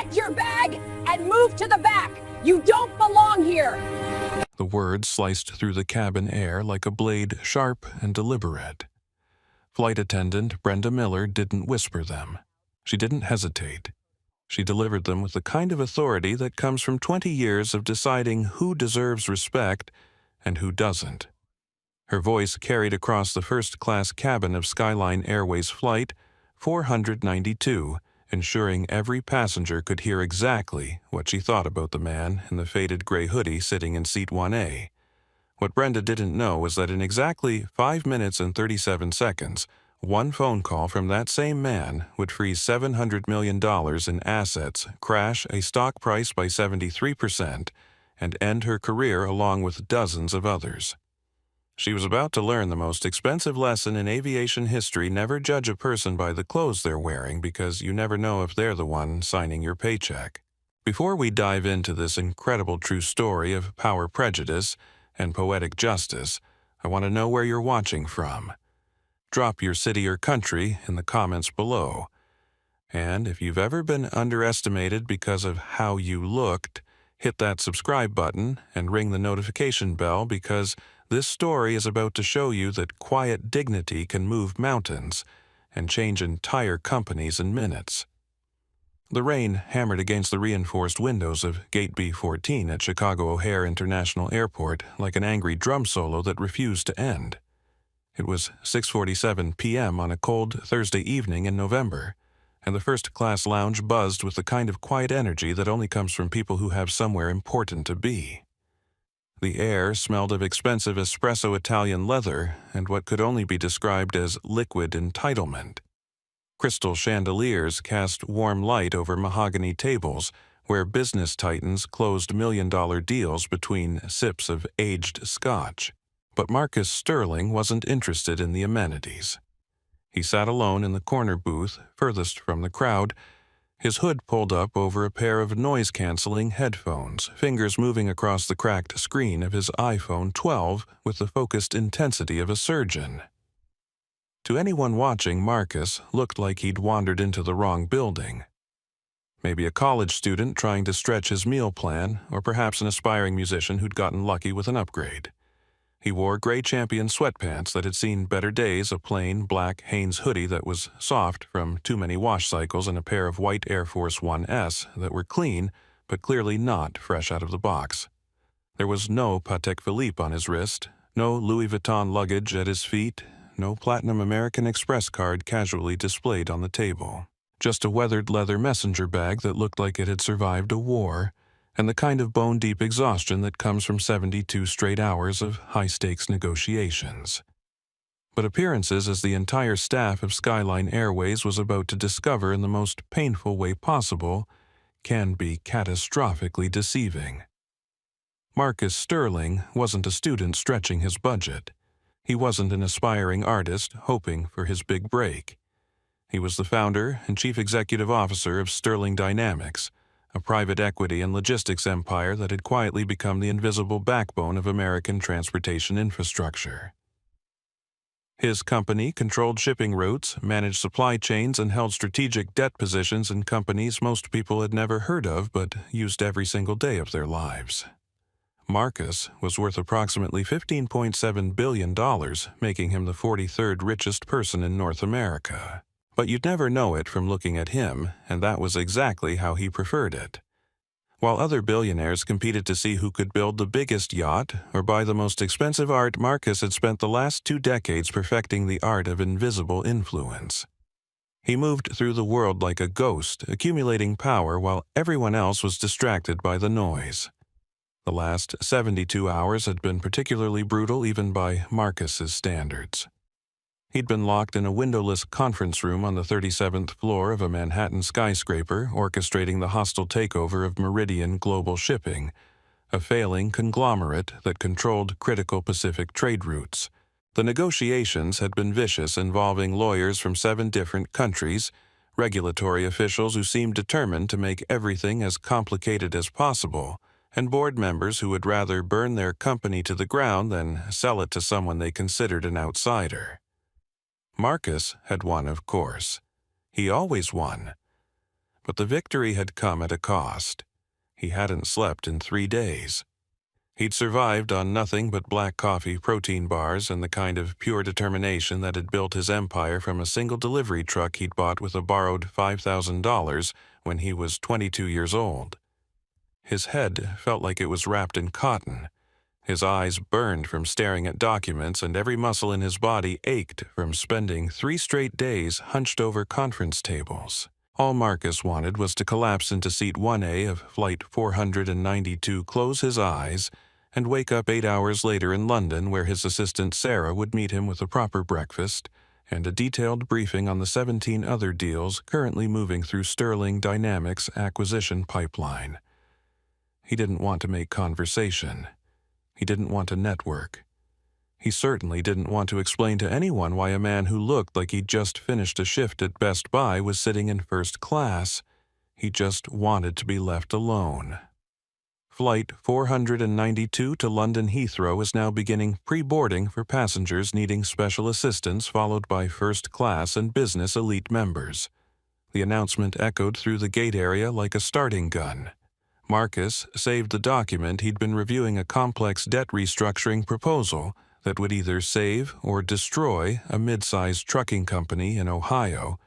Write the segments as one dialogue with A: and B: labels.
A: Get your bag and move to the back. You don't belong here.
B: The words sliced through the cabin air like a blade, sharp and deliberate. Flight attendant Brenda Miller didn't whisper them. She didn't hesitate. She delivered them with the kind of authority that comes from 20 years of deciding who deserves respect and who doesn't. Her voice carried across the first-class cabin of Skyline Airways Flight 492, ensuring every passenger could hear exactly what she thought about the man in the faded gray hoodie sitting in Seat 1A. What Brenda didn't know was that in exactly 5 minutes and 37 seconds, one phone call from that same man would freeze $700 million in assets, crash a stock price by 73%, and end her career along with dozens of others. She was about to learn the most expensive lesson in aviation history: never judge a person by the clothes they're wearing, because you never know if they're the one signing your paycheck. Before we dive into this incredible true story of power prejudice and poetic justice, I want to know where you're watching from. Drop your city or country in the comments below. And if you've ever been underestimated because of how you looked, hit that subscribe button and ring the notification bell, because this story is about to show you that quiet dignity can move mountains and change entire companies in minutes. The rain hammered against the reinforced windows of Gate B-14 at Chicago O'Hare International Airport like an angry drum solo that refused to end. It was 6:47 p.m. on a cold Thursday evening in November, and the first-class lounge buzzed with the kind of quiet energy that only comes from people who have somewhere important to be. The air smelled of expensive espresso Italian leather and what could only be described as liquid entitlement. Crystal chandeliers cast warm light over mahogany tables where business titans closed million-dollar deals between sips of aged scotch. But Marcus Sterling wasn't interested in the amenities. He sat alone in the corner booth, furthest from the crowd, his hood pulled up over a pair of noise-canceling headphones, fingers moving across the cracked screen of his iPhone 12 with the focused intensity of a surgeon. To anyone watching, Marcus looked like he'd wandered into the wrong building. Maybe a college student trying to stretch his meal plan, or perhaps an aspiring musician who'd gotten lucky with an upgrade. He wore gray Champion sweatpants that had seen better days, a plain black Hanes hoodie that was soft from too many wash cycles, and a pair of white Air Force 1S that were clean but clearly not fresh out of the box. There was no Patek Philippe on his wrist, no Louis Vuitton luggage at his feet, no Platinum American Express card casually displayed on the table. Just a weathered leather messenger bag that looked like it had survived a war, and the kind of bone-deep exhaustion that comes from 72 straight hours of high-stakes negotiations. But appearances, as the entire staff of Skyline Airways was about to discover in the most painful way possible, can be catastrophically deceiving. Marcus Sterling wasn't a student stretching his budget. He wasn't an aspiring artist hoping for his big break. He was the founder and chief executive officer of Sterling Dynamics, a private equity and logistics empire that had quietly become the invisible backbone of American transportation infrastructure. His company controlled shipping routes, managed supply chains, and held strategic debt positions in companies most people had never heard of but used every single day of their lives. Marcus was worth approximately $15.7 billion, making him the 43rd richest person in North America. But you'd never know it from looking at him, and that was exactly how he preferred it. While other billionaires competed to see who could build the biggest yacht or buy the most expensive art, Marcus had spent the last 2 decades perfecting the art of invisible influence. He moved through the world like a ghost, accumulating power while everyone else was distracted by the noise. The last 72 hours had been particularly brutal even by Marcus's standards. He'd been locked in a windowless conference room on the 37th floor of a Manhattan skyscraper, orchestrating the hostile takeover of Meridian Global Shipping, a failing conglomerate that controlled critical Pacific trade routes. The negotiations had been vicious, involving lawyers from 7 different countries, regulatory officials who seemed determined to make everything as complicated as possible, and board members who would rather burn their company to the ground than sell it to someone they considered an outsider. Marcus had won, of course. He always won. But the victory had come at a cost. He hadn't slept in 3 days. He'd survived on nothing but black coffee, protein bars, and the kind of pure determination that had built his empire from a single delivery truck he'd bought with a borrowed $5,000 when he was 22 years old. His head felt like it was wrapped in cotton. His eyes burned from staring at documents, and every muscle in his body ached from spending 3 straight days hunched over conference tables. All Marcus wanted was to collapse into seat 1A of Flight 492, close his eyes, and wake up 8 hours later in London, where his assistant Sarah would meet him with a proper breakfast and a detailed briefing on the 17 other deals currently moving through Sterling Dynamics' acquisition pipeline. He didn't want to make conversation. He didn't want to network. He certainly didn't want to explain to anyone why a man who looked like he'd just finished a shift at Best Buy was sitting in first class. He just wanted to be left alone. Flight 492 to London Heathrow is now beginning pre-boarding for passengers needing special assistance, followed by first class and business elite members. The announcement echoed through the gate area like a starting gun. Marcus saved the document he'd been reviewing, a complex debt restructuring proposal that would either save or destroy a mid-sized trucking company in Ohio,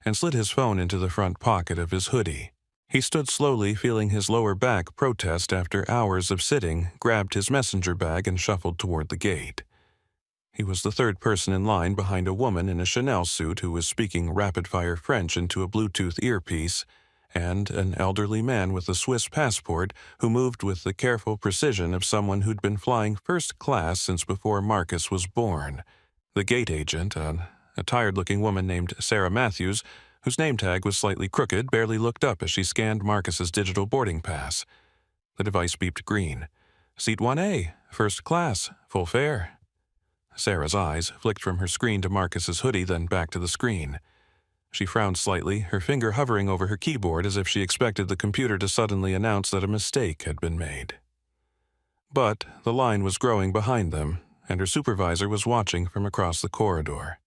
B: and slid his phone into the front pocket of his hoodie. He stood slowly, feeling his lower back protest after hours of sitting, grabbed his messenger bag, and shuffled toward the gate. He was the third person in line behind a woman in a Chanel suit who was speaking rapid-fire French into a Bluetooth earpiece, and an elderly man with a Swiss passport who moved with the careful precision of someone who'd been flying first class since before Marcus was born. The gate agent, a tired-looking woman named Sarah Matthews, whose name tag was slightly crooked, barely looked up as she scanned Marcus's digital boarding pass. The device beeped green. Seat 1A, first class, full fare. Sarah's eyes flicked from her screen to Marcus's hoodie, then back to the screen. She frowned slightly, her finger hovering over her keyboard as if she expected the computer to suddenly announce that a mistake had been made. But the line was growing behind them, and her supervisor was watching from across the corridor.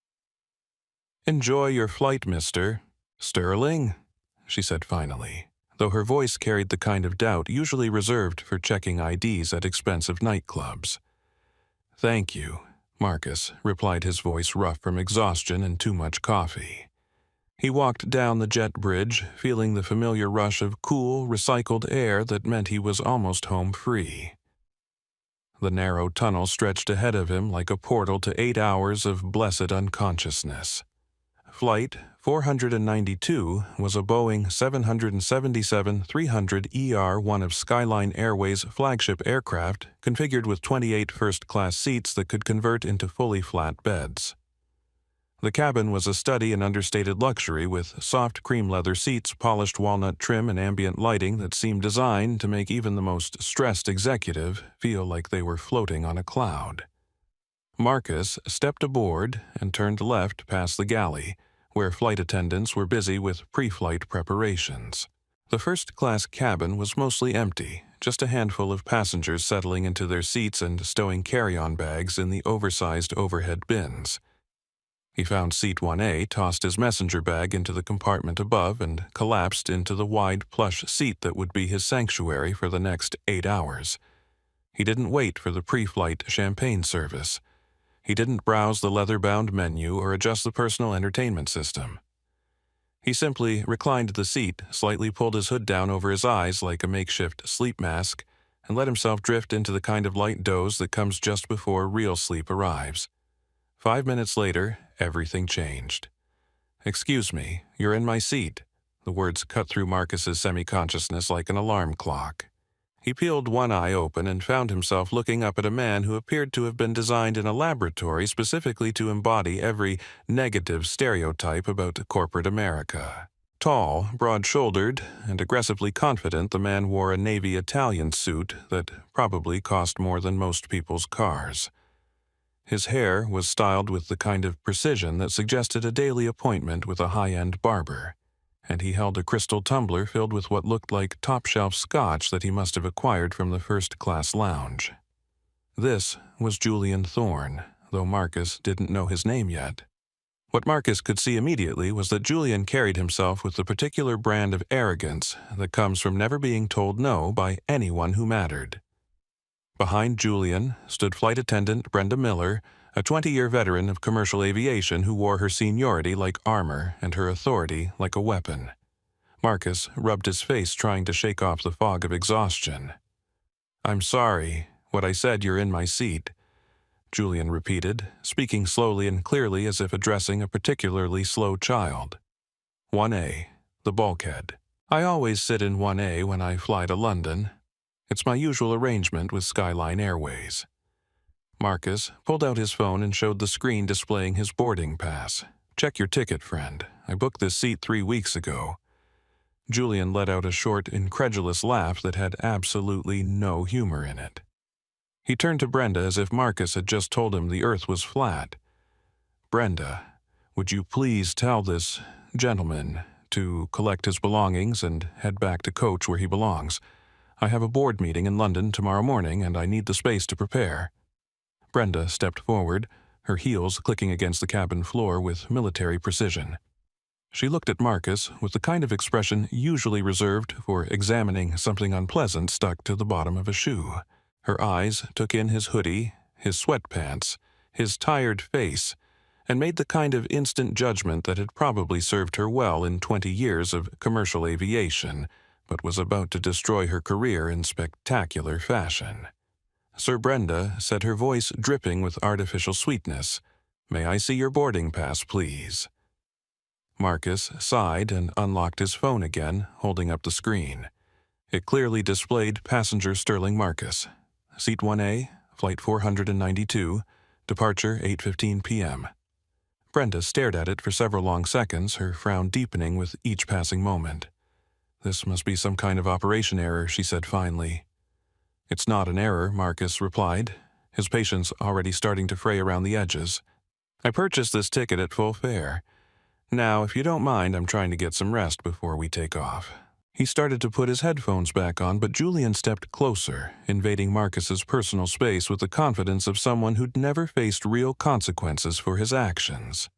B: "Enjoy your flight, Mr. Sterling," she said finally, though her voice carried the kind of doubt usually reserved for checking IDs at expensive nightclubs. "Thank you," Marcus replied, his voice rough from exhaustion and too much coffee. He walked down the jet bridge, feeling the familiar rush of cool, recycled air that meant he was almost home free. The narrow tunnel stretched ahead of him like a portal to 8 hours of blessed unconsciousness. Flight 492 was a Boeing 777-300ER, one of Skyline Airways' flagship aircraft, configured with 28 first-class seats that could convert into fully flat beds. The cabin was a study in understated luxury, with soft cream leather seats, polished walnut trim, and ambient lighting that seemed designed to make even the most stressed executive feel like they were floating on a cloud. Marcus stepped aboard and turned left past the galley, where flight attendants were busy with pre-flight preparations. The first-class cabin was mostly empty, just a handful of passengers settling into their seats and stowing carry-on bags in the oversized overhead bins. He found seat 1A, tossed his messenger bag into the compartment above, and collapsed into the wide plush seat that would be his sanctuary for the next 8 hours. He didn't wait for the pre-flight champagne service. He didn't browse the leather-bound menu or adjust the personal entertainment system. He simply reclined the seat, slightly pulled his hood down over his eyes like a makeshift sleep mask, and let himself drift into the kind of light doze that comes just before real sleep arrives. 5 minutes later, everything changed. "Excuse me, you're in my seat." The words cut through Marcus's semi-consciousness like an alarm clock. He peeled one eye open and found himself looking up at a man who appeared to have been designed in a laboratory specifically to embody every negative stereotype about corporate America. Tall, broad-shouldered, and aggressively confident, the man wore a navy Italian suit that probably cost more than most people's cars. His hair was styled with the kind of precision that suggested a daily appointment with a high-end barber, and he held a crystal tumbler filled with what looked like top-shelf scotch that he must have acquired from the first-class lounge. This was Julian Thorne, though Marcus didn't know his name yet. What Marcus could see immediately was that Julian carried himself with the particular brand of arrogance that comes from never being told no by anyone who mattered. Behind Julian stood flight attendant Brenda Miller, a 20-year veteran of commercial aviation who wore her seniority like armor and her authority like a weapon. Marcus rubbed his face trying to shake off the fog of exhaustion. "I'm sorry. What I said, you're in my seat," Julian repeated, speaking slowly and clearly as if addressing a particularly slow child. "1A, the bulkhead. I always sit in 1A when I fly to London. It's my usual arrangement with Skyline Airways." Marcus pulled out his phone and showed the screen displaying his boarding pass. "Check your ticket, friend. I booked this seat 3 weeks ago." Julian let out a short, incredulous laugh that had absolutely no humor in it. He turned to Brenda as if Marcus had just told him the earth was flat. "Brenda, would you please tell this gentleman to collect his belongings and head back to coach where he belongs? I have a board meeting in London tomorrow morning and I need the space to prepare." Brenda stepped forward, her heels clicking against the cabin floor with military precision. She looked at Marcus with the kind of expression usually reserved for examining something unpleasant stuck to the bottom of a shoe. Her eyes took in his hoodie, his sweatpants, his tired face, and made the kind of instant judgment that had probably served her well in 20 years of commercial aviation, but was about to destroy her career in spectacular fashion. Sir Brenda said, her voice dripping with artificial sweetness, "May I see your boarding pass, please?" Marcus sighed and unlocked his phone again, holding up the screen. It clearly displayed passenger Sterling Marcus. Seat 1A, flight 492, departure 8:15 p.m. Brenda stared at it for several long seconds, her frown deepening with each passing moment. "This must be some kind of operation error," she said finally. "It's not an error," Marcus replied, his patience already starting to fray around the edges. "I purchased this ticket at full fare. Now, if you don't mind, I'm trying to get some rest before we take off." He started to put his headphones back on, but Julian stepped closer, invading Marcus's personal space with the confidence of someone who'd never faced real consequences for his actions.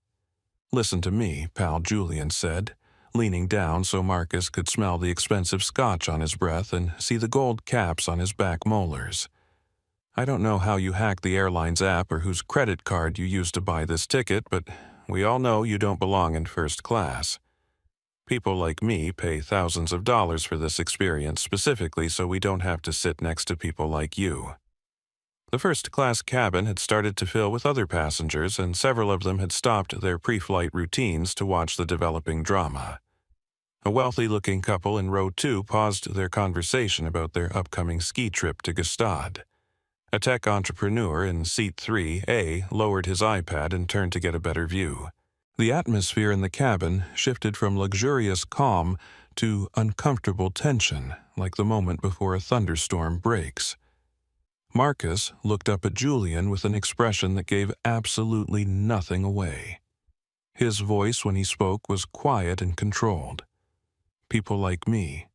B: "Listen to me, pal," Julian said, leaning down so Marcus could smell the expensive scotch on his breath and see the gold caps on his back molars. "I don't know how you hacked the airline's app or whose credit card you used to buy this ticket, but we all know you don't belong in first class. People like me pay thousands of dollars for this experience specifically so we don't have to sit next to people like you." The first-class cabin had started to fill with other passengers, and several of them had stopped their pre-flight routines to watch the developing drama. A wealthy-looking couple in row 2 paused their conversation about their upcoming ski trip to Gstaad. A tech entrepreneur in seat 3A lowered his iPad and turned to get a better view. The atmosphere in the cabin shifted from luxurious calm to uncomfortable tension, like the moment before a thunderstorm breaks. Marcus looked up at Julian with an expression that gave absolutely nothing away. His voice when he spoke was quiet and controlled. "People like me."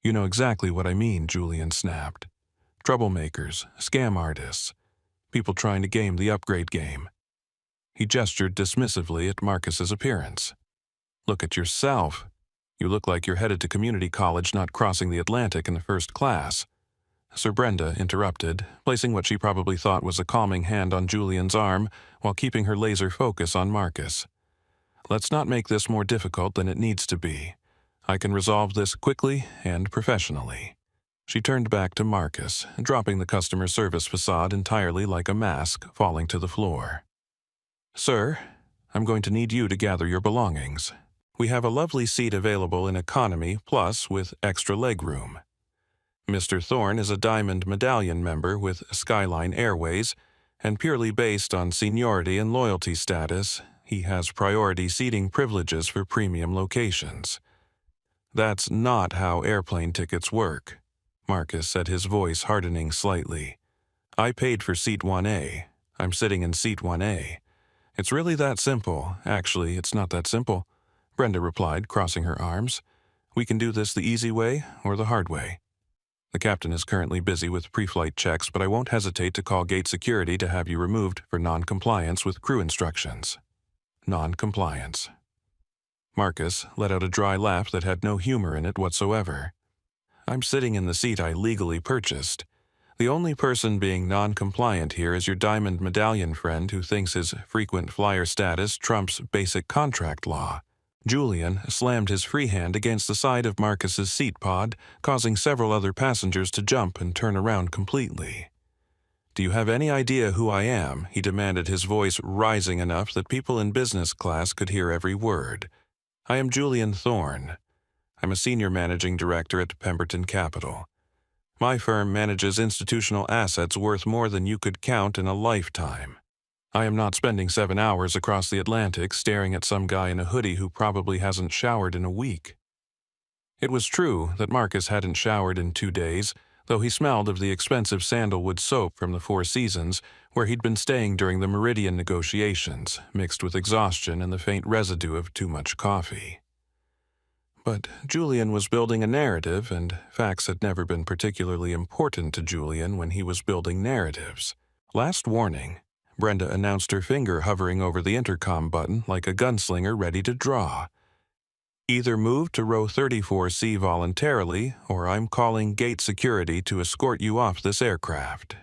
B: "You know exactly what I mean," Julian snapped. "Troublemakers, scam artists, people trying to game the upgrade game." He gestured dismissively at Marcus's appearance. "Look at yourself. You look like you're headed to community college, not crossing the Atlantic in the first class." Sir Brenda interrupted, placing what she probably thought was a calming hand on Julian's arm while keeping her laser focus on Marcus. "Let's not make this more difficult than it needs to be. I can resolve this quickly and professionally." She turned back to Marcus, dropping the customer service facade entirely like a mask falling to the floor. "Sir, I'm going to need you to gather your belongings. We have a lovely seat available in economy plus with extra legroom. Mr. Thorne is a Diamond Medallion member with Skyline Airways, and purely based on seniority and loyalty status, he has priority seating privileges for premium locations. That's not how airplane tickets work," Marcus said, his voice hardening slightly. "I paid for seat 1A. I'm sitting in seat 1A. It's really that simple. Actually, it's not that simple," Brenda replied, crossing her arms. "We can do this the easy way or the hard way. The captain is currently busy with pre-flight checks, but I won't hesitate to call gate security to have you removed for non-compliance with crew instructions." non-compliance. Marcus let out a dry laugh that had no humor in it whatsoever. I'm sitting in the seat I legally purchased. The only person being non-compliant here is your diamond medallion friend who thinks his frequent flyer status trumps basic contract law. Julian slammed his free hand against the side of Marcus's seat pod, causing several other passengers to jump and turn around completely. "Do you have any idea who I am?" he demanded, his voice rising enough that people in business class could hear every word. "I am Julian Thorne. I'm a senior managing director at Pemberton Capital. My firm manages institutional assets worth more than you could count in a lifetime. I am not spending 7 hours across the Atlantic staring at some guy in a hoodie who probably hasn't showered in a week." It was true that Marcus hadn't showered in 2 days, though he smelled of the expensive sandalwood soap from the Four Seasons, where he'd been staying during the Meridian negotiations, mixed with exhaustion and the faint residue of too much coffee. But Julian was building a narrative, and facts had never been particularly important to Julian when he was building narratives. Last warning, Brenda announced, her finger hovering over the intercom button like a gunslinger ready to draw. "Either move to row 34C voluntarily, or I'm calling gate security to escort you off this aircraft."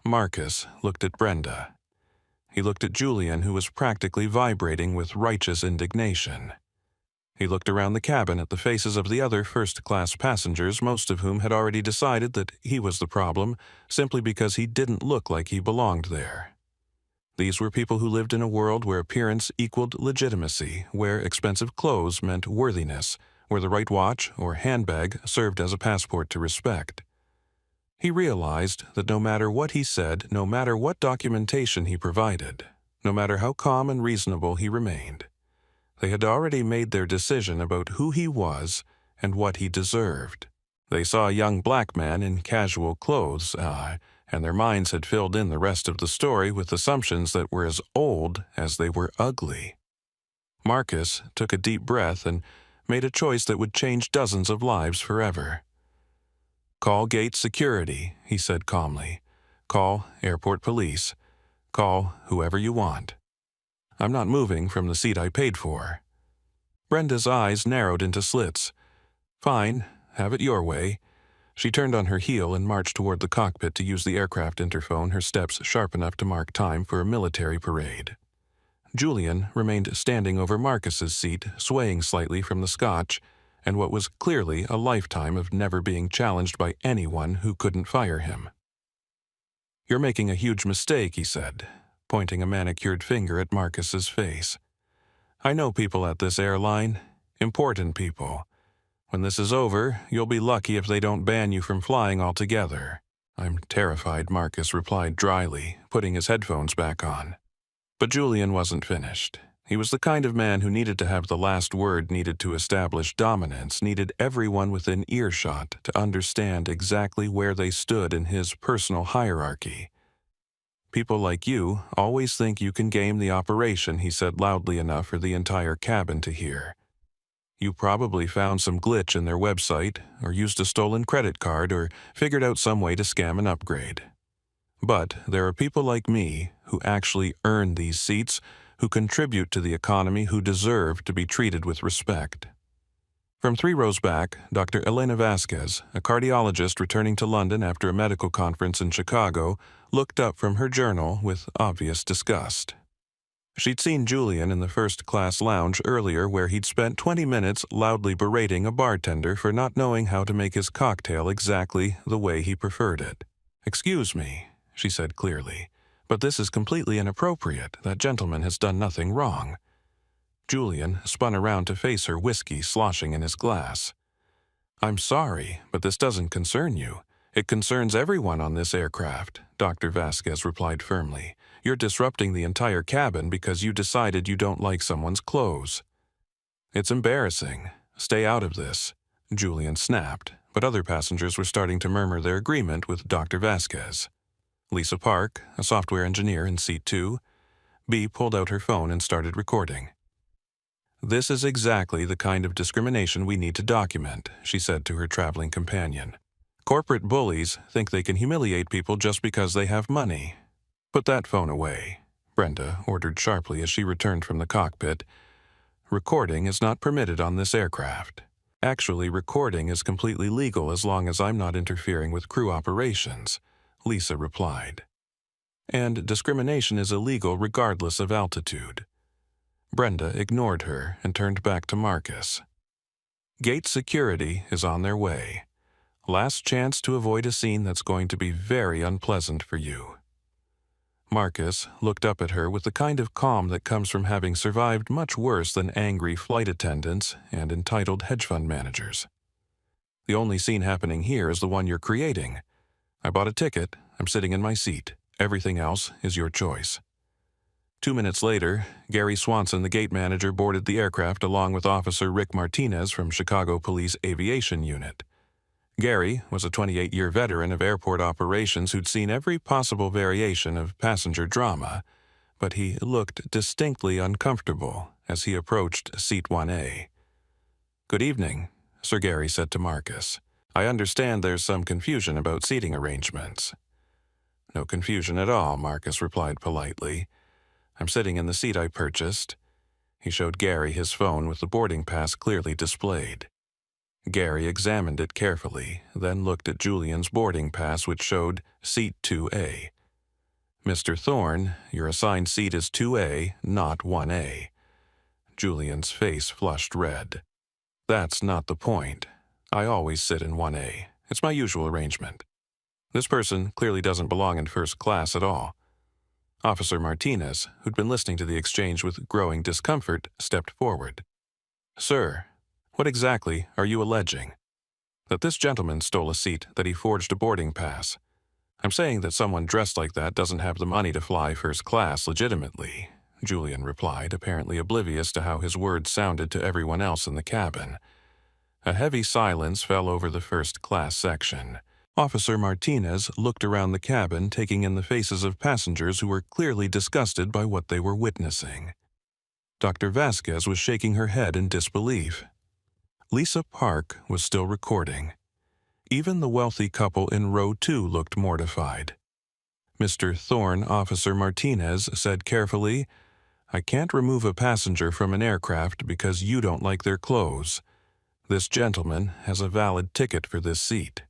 B: Marcus looked at Brenda. He looked at Julian, who was practically vibrating with righteous indignation. He looked around the cabin at the faces of the other first-class passengers, most of whom had already decided that he was the problem, simply because he didn't look like he belonged there. These were people who lived in a world where appearance equaled legitimacy, where expensive clothes meant worthiness, where the right watch or handbag served as a passport to respect. He realized that no matter what he said, no matter what documentation he provided, no matter how calm and reasonable he remained, they had already made their decision about who he was and what he deserved. They saw a young black man in casual clothes, and their minds had filled in the rest of the story with assumptions that were as old as they were ugly. Marcus took a deep breath and made a choice that would change dozens of lives forever. "Call gate security," he said calmly. "Call airport police. Call whoever you want. I'm not moving from the seat I paid for." Brenda's eyes narrowed into slits. "Fine, have it your way." She turned on her heel and marched toward the cockpit to use the aircraft interphone, her steps sharp enough to mark time for a military parade. Julian remained standing over Marcus's seat, swaying slightly from the scotch, and what was clearly a lifetime of never being challenged by anyone who couldn't fire him. "You're making a huge mistake," he said, pointing a manicured finger at Marcus's face. "I know people at this airline, important people. When this is over, you'll be lucky if they don't ban you from flying altogether." "I'm terrified," Marcus replied dryly, putting his headphones back on. But Julian wasn't finished. He was the kind of man who needed to have the last word, needed to establish dominance, needed everyone within earshot to understand exactly where they stood in his personal hierarchy. "People like you always think you can game the operation," he said loudly enough for the entire cabin to hear. "You probably found some glitch in their website, or used a stolen credit card, or figured out some way to scam an upgrade. But there are people like me who actually earn these seats, who contribute to the economy, who deserve to be treated with respect." From 3 rows back, Dr. Elena Vasquez, a cardiologist returning to London after a medical conference in Chicago, looked up from her journal with obvious disgust. She'd seen Julian in the first-class lounge earlier, where he'd spent 20 minutes loudly berating a bartender for not knowing how to make his cocktail exactly the way he preferred it. "Excuse me," she said clearly, "but this is completely inappropriate. That gentleman has done nothing wrong." Julian spun around to face her, whiskey sloshing in his glass. "I'm sorry, but this doesn't concern you. It concerns everyone on this aircraft," Dr. Vasquez replied firmly. "You're disrupting the entire cabin because you decided you don't like someone's clothes." "It's embarrassing. Stay out of this," Julian snapped, but other passengers were starting to murmur their agreement with Dr. Vasquez. Lisa Park, a software engineer in seat 2, B pulled out her phone and started recording. "This is exactly the kind of discrimination we need to document," she said to her traveling companion. "Corporate bullies think they can humiliate people just because they have money." "Put that phone away." Brenda ordered sharply as she returned from the cockpit. "Recording is not permitted on this aircraft. Actually, recording is completely legal as long as I'm not interfering with crew operations," Lisa replied. "And discrimination is illegal regardless of altitude." Brenda ignored her and turned back to Marcus. "Gate security is on their way. Last chance to avoid a scene that's going to be very unpleasant for you." Marcus looked up at her with the kind of calm that comes from having survived much worse than angry flight attendants and entitled hedge fund managers. "The only scene happening here is the one you're creating. I bought a ticket, I'm sitting in my seat. Everything else is your choice." 2 minutes later, Gary Swanson, the gate manager, boarded the aircraft along with Officer Rick Martinez from Chicago Police Aviation Unit. Gary was a 28-year veteran of airport operations who'd seen every possible variation of passenger drama, but he looked distinctly uncomfortable as he approached Seat 1A. "Good evening," Sir Gary said to Marcus. "I understand there's some confusion about seating arrangements." "No confusion at all," Marcus replied politely. "I'm sitting in the seat I purchased." He showed Gary his phone with the boarding pass clearly displayed. Gary examined it carefully, then looked at Julian's boarding pass, which showed Seat 2A. "Mr. Thorne, your assigned seat is 2A, not 1A. Julian's face flushed red. "That's not the point. I always sit in 1A. It's my usual arrangement. This person clearly doesn't belong in first class at all." Officer Martinez, who'd been listening to the exchange with growing discomfort, stepped forward. "Sir, what exactly are you alleging?" "That this gentleman stole a seat, that he forged a boarding pass. I'm saying that someone dressed like that doesn't have the money to fly first class legitimately," Julian replied, apparently oblivious to how his words sounded to everyone else in the cabin. A heavy silence fell over the first class section. Officer Martinez looked around the cabin, taking in the faces of passengers who were clearly disgusted by what they were witnessing. Dr. Vasquez was shaking her head in disbelief. Lisa Park was still recording. Even the wealthy couple in row 2 looked mortified. Mr. Thorne, Officer Martinez, said carefully, "I can't remove a passenger from an aircraft because you don't like their clothes. This gentleman has a valid ticket for this seat.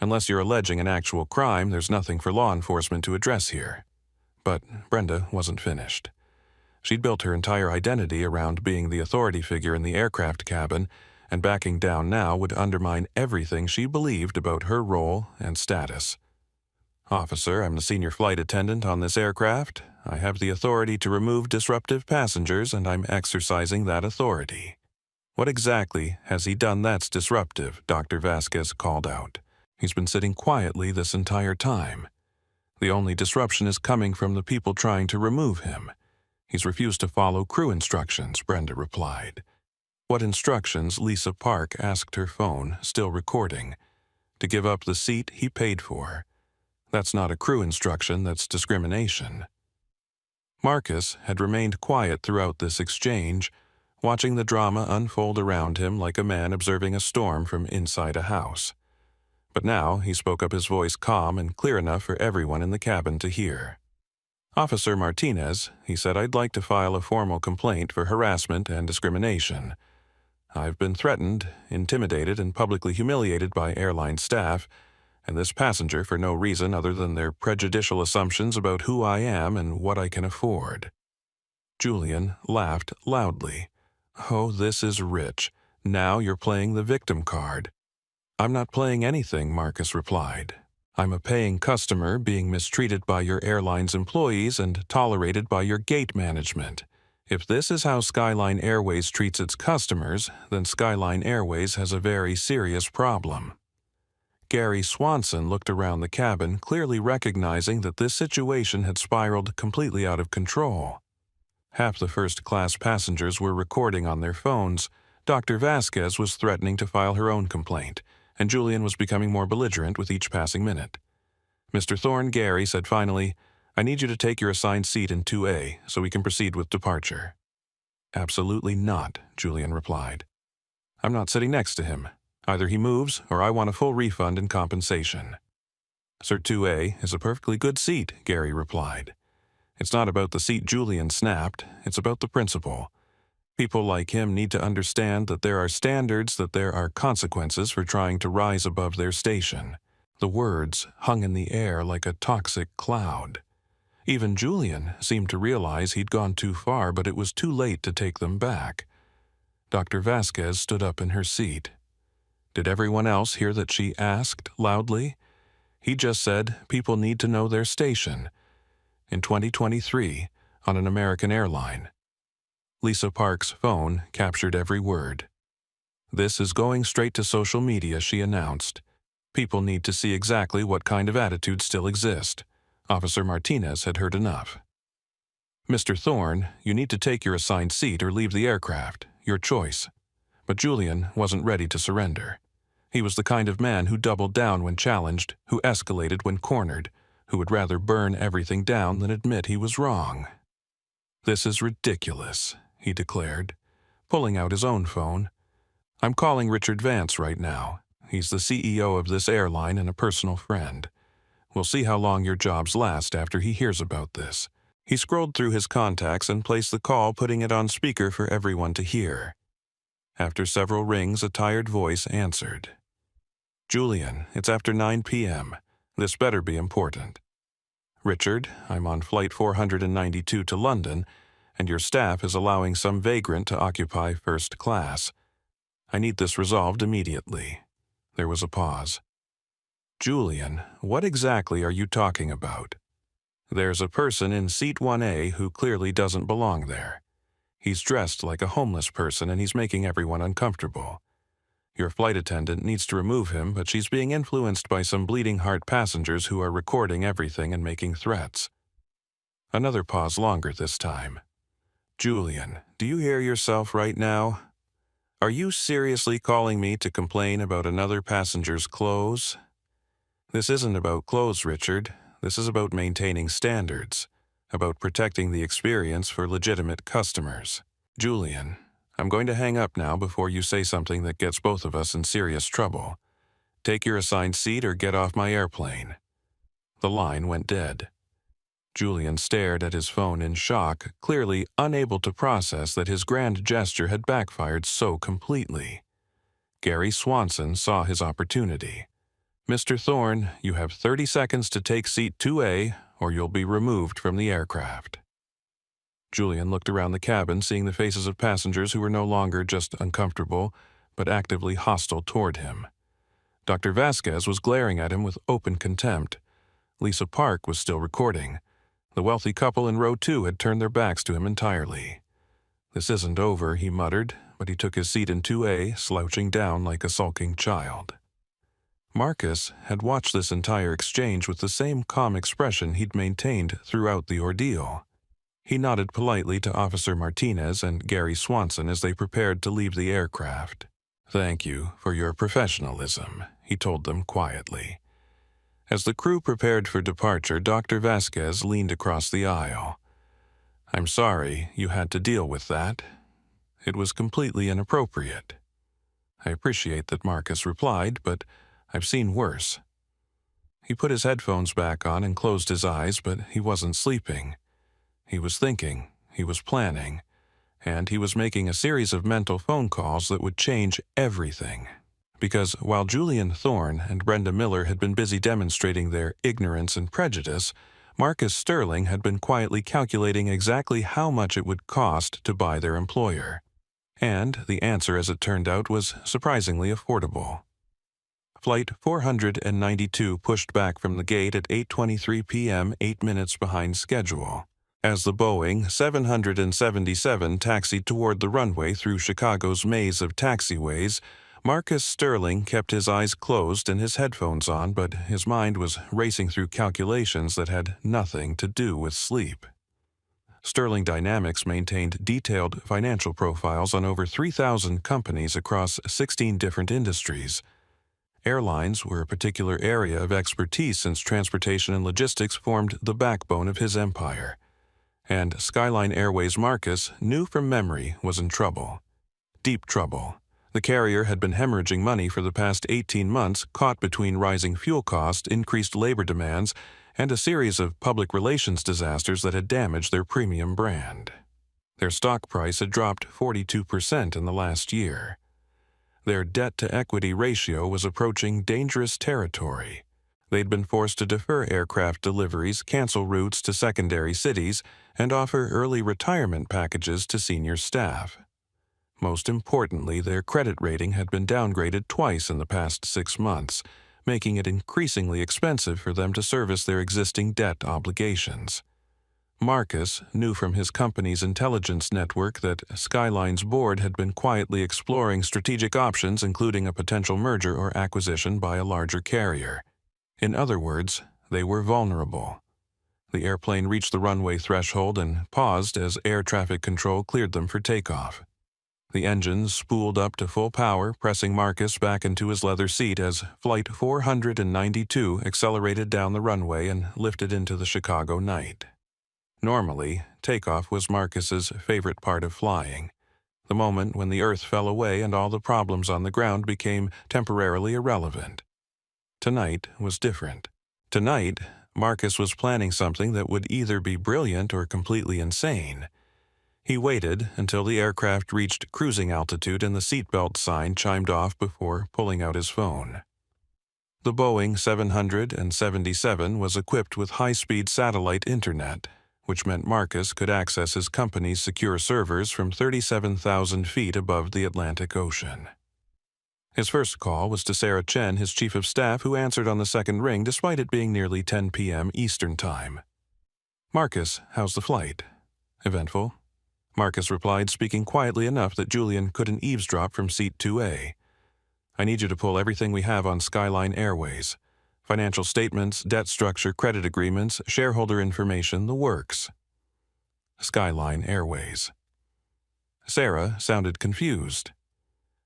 B: Unless you're alleging an actual crime, there's nothing for law enforcement to address here." But Brenda wasn't finished. She'd built her entire identity around being the authority figure in the aircraft cabin, and backing down now would undermine everything she believed about her role and status. "Officer, I'm the senior flight attendant on this aircraft. I have the authority to remove disruptive passengers, and I'm exercising that authority." "What exactly has he done that's disruptive?" Dr. Vasquez called out. "He's been sitting quietly this entire time. The only disruption is coming from the people trying to remove him. He's refused to follow crew instructions," Brenda replied. "What instructions?" Lisa Park asked her phone, still recording. "To give up the seat he paid for. That's not a crew instruction, that's discrimination." Marcus had remained quiet throughout this exchange, watching the drama unfold around him like a man observing a storm from inside a house. But now he spoke up, his voice calm and clear enough for everyone in the cabin to hear. "Officer Martinez," he said, "I'd like to file a formal complaint for harassment and discrimination. I've been threatened, intimidated, and publicly humiliated by airline staff, and this passenger for no reason other than their prejudicial assumptions about who I am and what I can afford." Julian laughed loudly. "Oh, this is rich. Now you're playing the victim card." "I'm not playing anything," Marcus replied. "I'm a paying customer being mistreated by your airline's employees and tolerated by your gate management. If this is how Skyline Airways treats its customers, then Skyline Airways has a very serious problem." Gary Swanson looked around the cabin, clearly recognizing that this situation had spiraled completely out of control. Half the first-class passengers were recording on their phones. Dr. Vasquez was threatening to file her own complaint, and Julian was becoming more belligerent with each passing minute. "Mr. Thorne," Gary said finally, "I need you to take your assigned seat in 2A so we can proceed with departure." "Absolutely not," Julian replied. "I'm not sitting next to him. Either he moves or I want a full refund and compensation." "Sir, 2A is a perfectly good seat," Gary replied. It's not about the seat Julian snapped, it's about the principle. People like him need to understand that there are standards, that there are consequences for trying to rise above their station. The words hung in the air like a toxic cloud. Even Julian seemed to realize he'd gone too far, but it was too late to take them back. Dr. Vasquez stood up in her seat. Did everyone else hear that she asked loudly? He just said people need to know their station. In 2023, on an American airline. Lisa Park's phone captured every word. "This is going straight to social media," she announced. "People need to see exactly what kind of attitudes still exist." Officer Martinez had heard enough. "Mr. Thorne, you need to take your assigned seat or leave the aircraft. Your choice." But Julian wasn't ready to surrender. He was the kind of man who doubled down when challenged, who escalated when cornered, who would rather burn everything down than admit he was wrong. "This is ridiculous," he declared, pulling out his own phone. "I'm calling Richard Vance right now. He's the CEO of this airline and a personal friend. We'll see how long your jobs last after he hears about this." He scrolled through his contacts and placed the call, putting it on speaker for everyone to hear. After several rings, a tired voice answered. "Julian, it's after 9 p.m. This better be important." "Richard, I'm on flight 492 to London, and your staff is allowing some vagrant to occupy first class. I need this resolved immediately." There was a pause. "Julian, what exactly are you talking about?" "There's a person in seat 1A who clearly doesn't belong there. He's dressed like a homeless person and he's making everyone uncomfortable. Your flight attendant needs to remove him, but she's being influenced by some bleeding heart passengers who are recording everything and making threats." Another pause, longer this time. "Julian, do you hear yourself right now? Are you seriously calling me to complain about another passenger's clothes? This isn't about clothes, Richard. This is about maintaining standards, about protecting the experience for legitimate customers. Julian, I'm going to hang up now before you say something that gets both of us in serious trouble. Take your assigned seat or get off my airplane." The line went dead. Julian stared at his phone in shock, clearly unable to process that his grand gesture had backfired so completely. Gary Swanson saw his opportunity. "Mr. Thorne, you have 30 seconds to take seat 2A, or you'll be removed from the aircraft." Julian looked around the cabin, seeing the faces of passengers who were no longer just uncomfortable, but actively hostile toward him. Dr. Vasquez was glaring at him with open contempt. Lisa Park was still recording. The wealthy couple in row 2 had turned their backs to him entirely. "This isn't over," he muttered, but he took his seat in 2A, slouching down like a sulking child. Marcus had watched this entire exchange with the same calm expression he'd maintained throughout the ordeal. He nodded politely to Officer Martinez and Gary Swanson as they prepared to leave the aircraft. "Thank you for your professionalism," he told them quietly. As the crew prepared for departure, Dr. Vasquez leaned across the aisle. "I'm sorry you had to deal with that. It was completely inappropriate." "I appreciate that," Marcus replied, "but I've seen worse." He put his headphones back on and closed his eyes, but he wasn't sleeping. He was thinking, he was planning, and he was making a series of mental phone calls that would change everything. Because while Julian Thorne and Brenda Miller had been busy demonstrating their ignorance and prejudice, Marcus Sterling had been quietly calculating exactly how much it would cost to buy their employer. And the answer, as it turned out, was surprisingly affordable. Flight 492 pushed back from the gate at 8:23 p.m., 8 minutes behind schedule. As the Boeing 777 taxied toward the runway through Chicago's maze of taxiways, Marcus Sterling kept his eyes closed and his headphones on, but his mind was racing through calculations that had nothing to do with sleep. Sterling Dynamics maintained detailed financial profiles on over 3,000 companies across 16 different industries. Airlines were a particular area of expertise since transportation and logistics formed the backbone of his empire. And Skyline Airways Marcus knew from memory was in trouble. Deep trouble. The carrier had been hemorrhaging money for the past 18 months, caught between rising fuel costs, increased labor demands, and a series of public relations disasters that had damaged their premium brand. Their stock price had dropped 42% in the last year. Their debt-to-equity ratio was approaching dangerous territory. They'd been forced to defer aircraft deliveries, cancel routes to secondary cities, and offer early retirement packages to senior staff. Most importantly, their credit rating had been downgraded twice in the past 6 months, making it increasingly expensive for them to service their existing debt obligations. Marcus knew from his company's intelligence network that Skyline's board had been quietly exploring strategic options, including a potential merger or acquisition by a larger carrier. In other words, they were vulnerable. The airplane reached the runway threshold and paused as air traffic control cleared them for takeoff. The engines spooled up to full power, pressing Marcus back into his leather seat as Flight 492 accelerated down the runway and lifted into the Chicago night. Normally, takeoff was Marcus's favorite part of flying, the moment when the earth fell away and all the problems on the ground became temporarily irrelevant. Tonight was different. Tonight, Marcus was planning something that would either be brilliant or completely insane. He waited until the aircraft reached cruising altitude and the seatbelt sign chimed off before pulling out his phone. The Boeing 777 was equipped with high-speed satellite internet, which meant Marcus could access his company's secure servers from 37,000 feet above the Atlantic Ocean. His first call was to Sarah Chen, his chief of staff, who answered on the second ring despite it being nearly 10 p.m. Eastern Time. "Marcus, how's the flight?" "Eventful." Marcus replied, speaking quietly enough that Julian couldn't eavesdrop from seat 2A. "I need you to pull everything we have on Skyline Airways. Financial statements, debt structure, credit agreements, shareholder information, the works." Skyline Airways. Sarah sounded confused.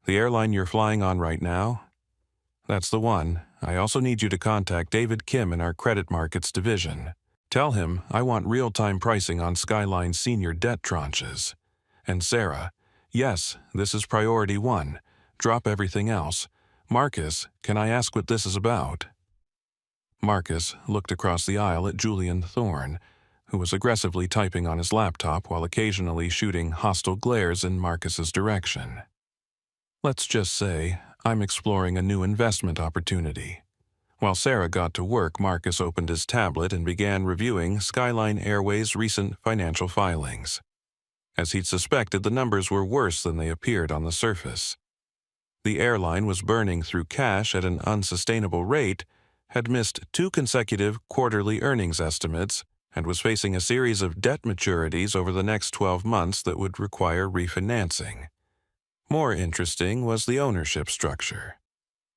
B: "The airline you're flying on right now?" "That's the one. I also need you to contact David Kim in our credit markets division. Tell him I want real-time pricing on Skyline's senior debt tranches." And Sarah, "Yes, this is priority 1. Drop everything else. Marcus, can I ask what this is about?" Marcus looked across the aisle at Julian Thorne, who was aggressively typing on his laptop while occasionally shooting hostile glares in Marcus's direction. "Let's just say I'm exploring a new investment opportunity." While Sarah got to work, Marcus opened his tablet and began reviewing Skyline Airways' recent financial filings. As he'd suspected, the numbers were worse than they appeared on the surface. The airline was burning through cash at an unsustainable rate, had missed 2 consecutive quarterly earnings estimates, and was facing a series of debt maturities over the next 12 months that would require refinancing. More interesting was the ownership structure.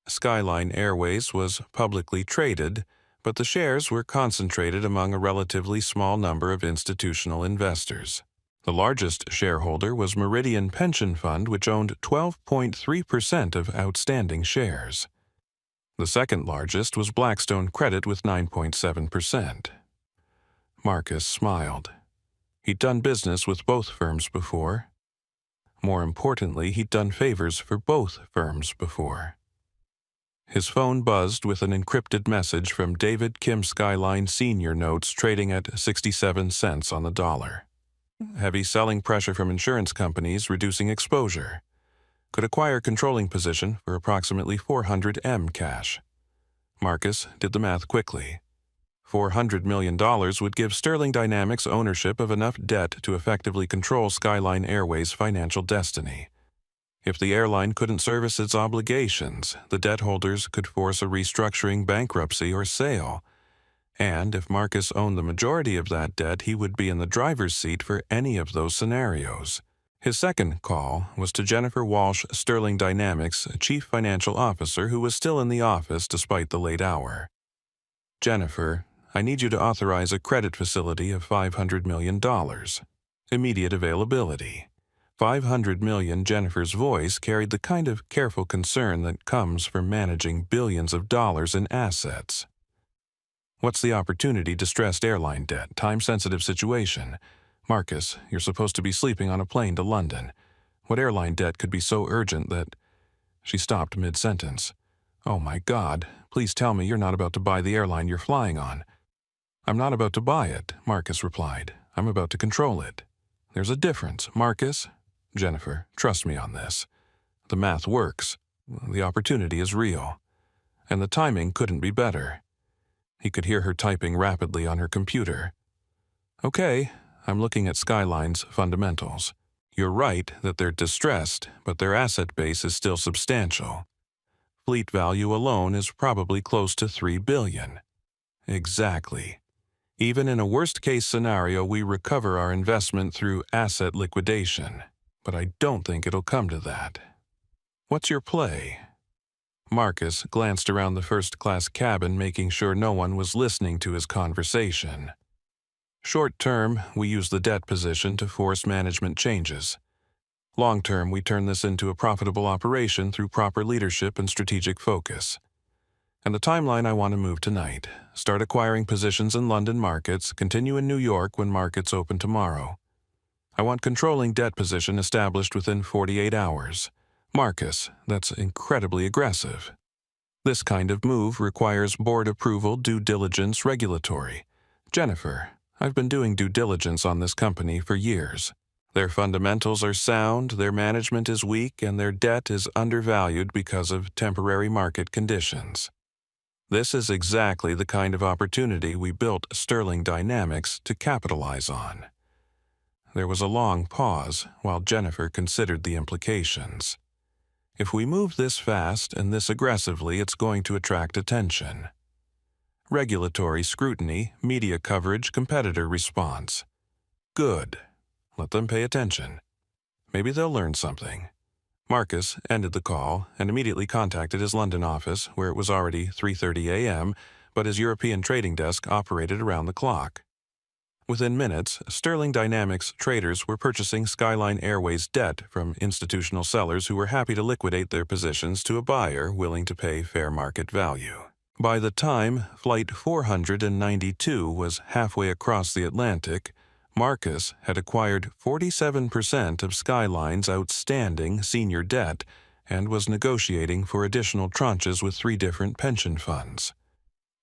B: Skyline Airways was publicly traded, but the shares were concentrated among a relatively small number of institutional investors. The largest shareholder was Meridian Pension Fund, which owned 12.3% of outstanding shares. The second largest was Blackstone Credit with 9.7%. Marcus smiled. He'd done business with both firms before. More importantly, he'd done favors for both firms before. His phone buzzed with an encrypted message from David Kim. Skyline senior notes trading at 67 cents on the dollar. Heavy selling pressure from insurance companies reducing exposure. Could acquire controlling position for approximately $400 million cash. Marcus did the math quickly. $400 million would give Sterling Dynamics ownership of enough debt to effectively control Skyline Airways' financial destiny. If the airline couldn't service its obligations, the debt holders could force a restructuring, bankruptcy, or sale. And if Marcus owned the majority of that debt, he would be in the driver's seat for any of those scenarios. His second call was to Jennifer Walsh, Sterling Dynamics' chief financial officer, who was still in the office despite the late hour. "Jennifer, I need you to authorize a credit facility of $500 million. Immediate availability." $500 million. Jennifer's voice carried the kind of careful concern that comes from managing billions of dollars in assets. "What's the opportunity? Distressed airline debt, time-sensitive situation. Marcus, you're supposed to be sleeping on a plane to London. What airline debt could be so urgent that—" She stopped mid-sentence. "Oh my God, please tell me you're not about to buy the airline you're flying on." I'm not about to buy it, Marcus replied. I'm about to control it. There's a difference, Marcus. Jennifer, trust me on this. The math works. The opportunity is real. And the timing couldn't be better. He could hear her typing rapidly on her computer. Okay, I'm looking at Skyline's fundamentals. You're right that they're distressed, but their asset base is still substantial. Fleet value alone is probably close to $3 billion. Exactly. Even in a worst-case scenario, we recover our investment through asset liquidation. But I don't think it'll come to that. What's your play? Marcus glanced around the first-class cabin, making sure no one was listening to his conversation. Short-term, we use the debt position to force management changes. Long-term, we turn this into a profitable operation through proper leadership and strategic focus. And the timeline I want to move tonight. Start acquiring positions in London markets, continue in New York when markets open tomorrow. I want controlling debt position established within 48 hours. Marcus, that's incredibly aggressive. This kind of move requires board approval, due diligence, regulatory. Jennifer, I've been doing due diligence on this company for years. Their fundamentals are sound, their management is weak, and their debt is undervalued because of temporary market conditions. This is exactly the kind of opportunity we built Sterling Dynamics to capitalize on. There was a long pause while Jennifer considered the implications. If we move this fast and this aggressively, it's going to attract attention. Regulatory scrutiny, media coverage, competitor response. Good. Let them pay attention. Maybe they'll learn something. Marcus ended the call and immediately contacted his London office, where it was already 3:30 a.m., but his European trading desk operated around the clock. Within minutes, Sterling Dynamics traders were purchasing Skyline Airways debt from institutional sellers who were happy to liquidate their positions to a buyer willing to pay fair market value. By the time Flight 492 was halfway across the Atlantic, Marcus had acquired 47% of Skyline's outstanding senior debt and was negotiating for additional tranches with 3 different pension funds.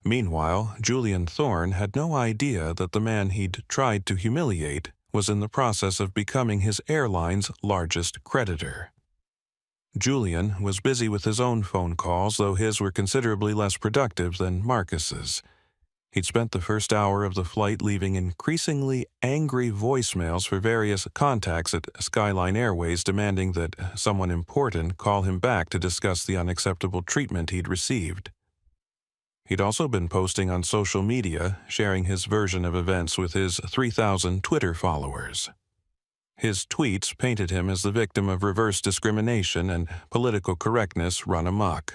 B: Meanwhile, Julian Thorne had no idea that the man he'd tried to humiliate was in the process of becoming his airline's largest creditor. Julian was busy with his own phone calls, though his were considerably less productive than Marcus's. He'd spent the first hour of the flight leaving increasingly angry voicemails for various contacts at Skyline Airways demanding that someone important call him back to discuss the unacceptable treatment he'd received. He'd also been posting on social media, sharing his version of events with his 3,000 Twitter followers. His tweets painted him as the victim of reverse discrimination and political correctness run amok.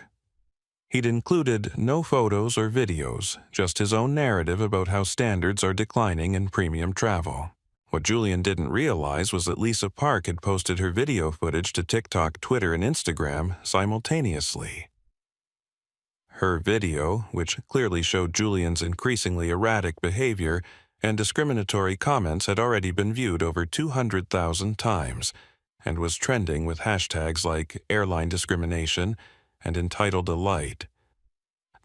B: He'd included no photos or videos, just his own narrative about how standards are declining in premium travel. What Julian didn't realize was that Lisa Park had posted her video footage to TikTok, Twitter, and Instagram simultaneously. Her video, which clearly showed Julian's increasingly erratic behavior and discriminatory comments, had already been viewed over 200,000 times and was trending with hashtags like airline discrimination and entitled delight.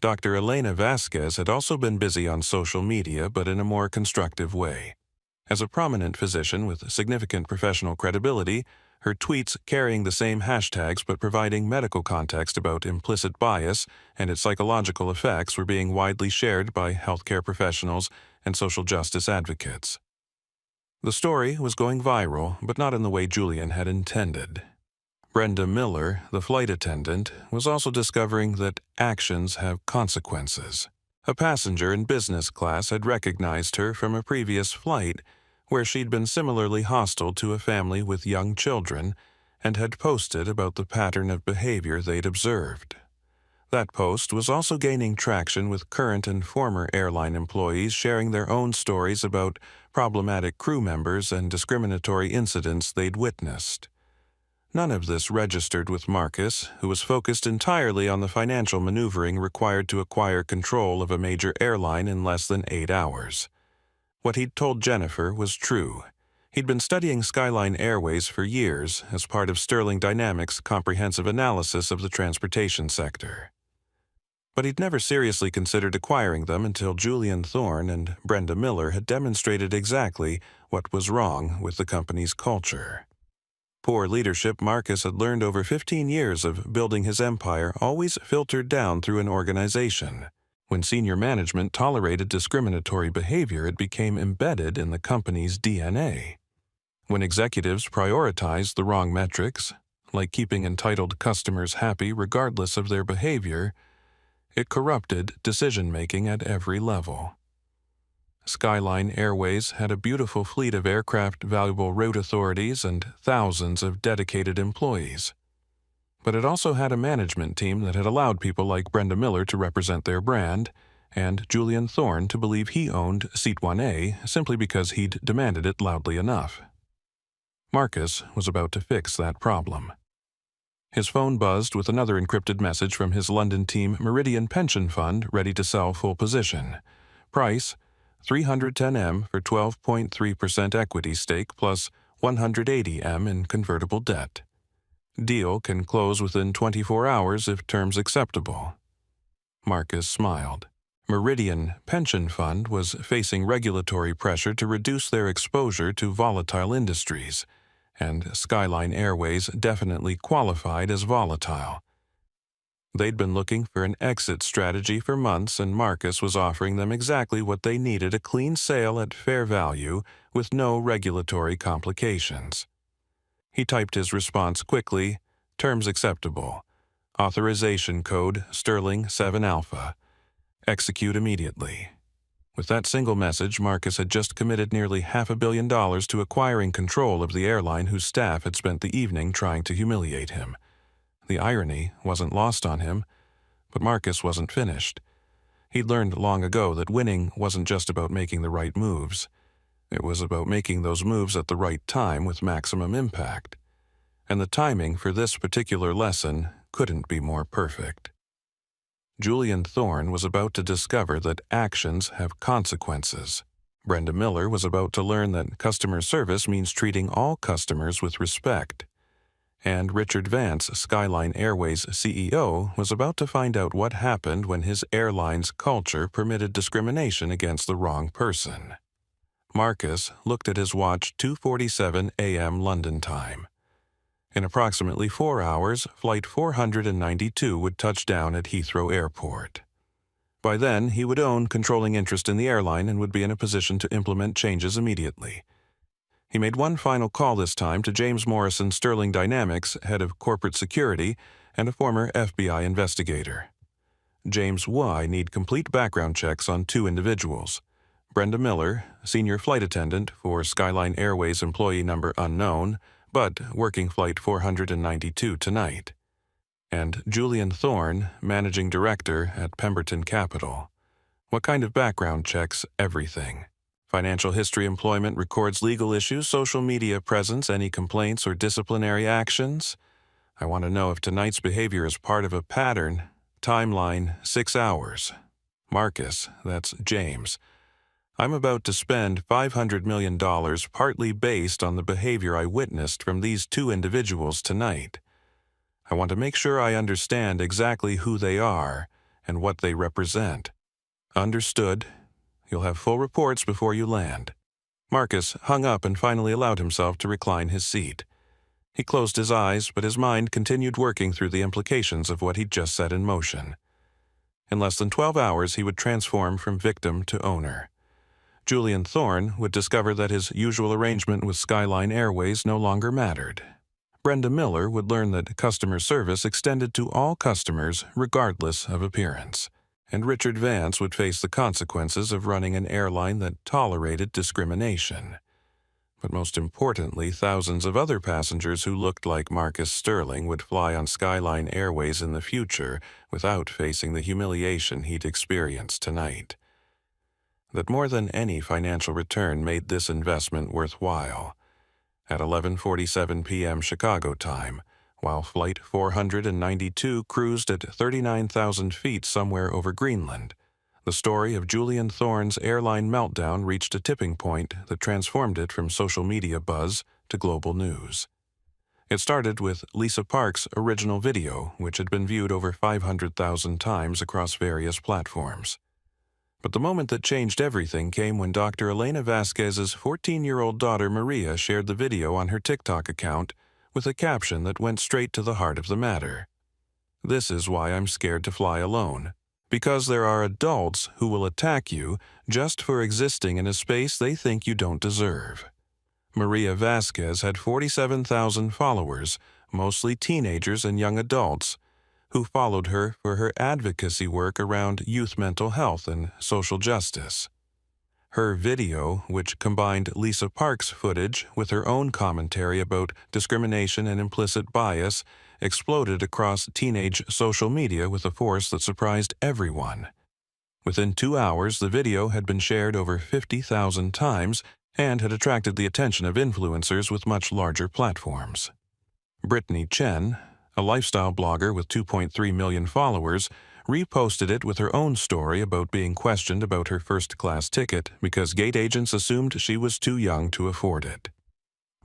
B: Dr. Elena Vasquez had also been busy on social media, but in a more constructive way. As a prominent physician with significant professional credibility, her tweets carrying the same hashtags but providing medical context about implicit bias and its psychological effects were being widely shared by healthcare professionals and social justice advocates. The story was going viral, but not in the way Julian had intended. Brenda Miller, the flight attendant, was also discovering that actions have consequences. A passenger in business class had recognized her from a previous flight where she'd been similarly hostile to a family with young children and had posted about the pattern of behavior they'd observed. That post was also gaining traction with current and former airline employees sharing their own stories about problematic crew members and discriminatory incidents they'd witnessed. None of this registered with Marcus, who was focused entirely on the financial maneuvering required to acquire control of a major airline in less than 8 hours. What he'd told Jennifer was true. He'd been studying Skyline Airways for years as part of Sterling Dynamics' comprehensive analysis of the transportation sector. But he'd never seriously considered acquiring them until Julian Thorne and Brenda Miller had demonstrated exactly what was wrong with the company's culture. Poor leadership Marcus had learned over 15 years of building his empire always filtered down through an organization. When senior management tolerated discriminatory behavior, it became embedded in the company's DNA. When executives prioritized the wrong metrics, like keeping entitled customers happy regardless of their behavior, it corrupted decision-making at every level. Skyline Airways had a beautiful fleet of aircraft, valuable route authorities, and thousands of dedicated employees. But it also had a management team that had allowed people like Brenda Miller to represent their brand, and Julian Thorne to believe he owned Seat 1A simply because he'd demanded it loudly enough. Marcus was about to fix that problem. His phone buzzed with another encrypted message from his London team Meridian Pension Fund ready to sell full position. Price, $310M for 12.3% equity stake plus $180M in convertible debt. Deal can close within 24 hours if terms acceptable. Marcus smiled. Meridian Pension Fund was facing regulatory pressure to reduce their exposure to volatile industries, and Skyline Airways definitely qualified as volatile. They'd been looking for an exit strategy for months, and Marcus was offering them exactly what they needed: a clean sale at fair value with no regulatory complications. He typed his response quickly: terms acceptable. Authorization code Sterling 7 Alpha. Execute immediately. With that single message, Marcus had just committed nearly $500 million to acquiring control of the airline whose staff had spent the evening trying to humiliate him. The irony wasn't lost on him, but Marcus wasn't finished. He'd learned long ago that winning wasn't just about making the right moves. It was about making those moves at the right time with maximum impact. And the timing for this particular lesson couldn't be more perfect. Julian Thorne was about to discover that actions have consequences. Brenda Miller was about to learn that customer service means treating all customers with respect. And Richard Vance, Skyline Airways CEO, was about to find out what happened when his airline's culture permitted discrimination against the wrong person. Marcus looked at his watch, 2:47 a.m. London time. In approximately 4 hours, Flight 492 would touch down at Heathrow Airport. By then, he would own controlling interest in the airline and would be in a position to implement changes immediately. He made one final call this time to James Morrison, Sterling Dynamics, head of corporate security and a former FBI investigator. James I need complete background checks on 2 individuals: Brenda Miller, senior flight attendant for Skyline Airways employee number unknown, but working Flight 492 tonight, and Julian Thorne, managing director at Pemberton Capital. What kind of background checks? Everything. Financial history, employment records, legal issues, social media presence, any complaints or disciplinary actions. I want to know if tonight's behavior is part of a pattern. Timeline, 6 hours. Marcus, that's James. I'm about to spend $500 million partly based on the behavior I witnessed from these 2 individuals tonight. I want to make sure I understand exactly who they are and what they represent. Understood. You'll have full reports before you land. Marcus hung up and finally allowed himself to recline his seat. He closed his eyes, but his mind continued working through the implications of what he'd just set in motion. In less than 12 hours, he would transform from victim to owner. Julian Thorne would discover that his usual arrangement with Skyline Airways no longer mattered. Brenda Miller would learn that customer service extended to all customers regardless of appearance. And Richard Vance would face the consequences of running an airline that tolerated discrimination. But most importantly, thousands of other passengers who looked like Marcus Sterling would fly on Skyline Airways in the future without facing the humiliation he'd experienced tonight. That more than any financial return made this investment worthwhile. At 11:47 p.m. Chicago time, while Flight 492 cruised at 39,000 feet somewhere over Greenland, the story of Julian Thorne's airline meltdown reached a tipping point that transformed it from social media buzz to global news. It started with Lisa Park's original video, which had been viewed over 500,000 times across various platforms. But the moment that changed everything came when Dr. Elena Vasquez's 14-year-old daughter Maria shared the video on her TikTok account with a caption that went straight to the heart of the matter. "This is why I'm scared to fly alone. Because there are adults who will attack you just for existing in a space they think you don't deserve." Maria Vasquez had 47,000 followers, mostly teenagers and young adults, who followed her for her advocacy work around youth mental health and social justice. Her video, which combined Lisa Park's footage with her own commentary about discrimination and implicit bias, exploded across teenage social media with a force that surprised everyone. Within 2 hours, the video had been shared over 50,000 times and had attracted the attention of influencers with much larger platforms. Brittany Chen, a lifestyle blogger with 2.3 million followers, reposted it with her own story about being questioned about her first-class ticket because gate agents assumed she was too young to afford it.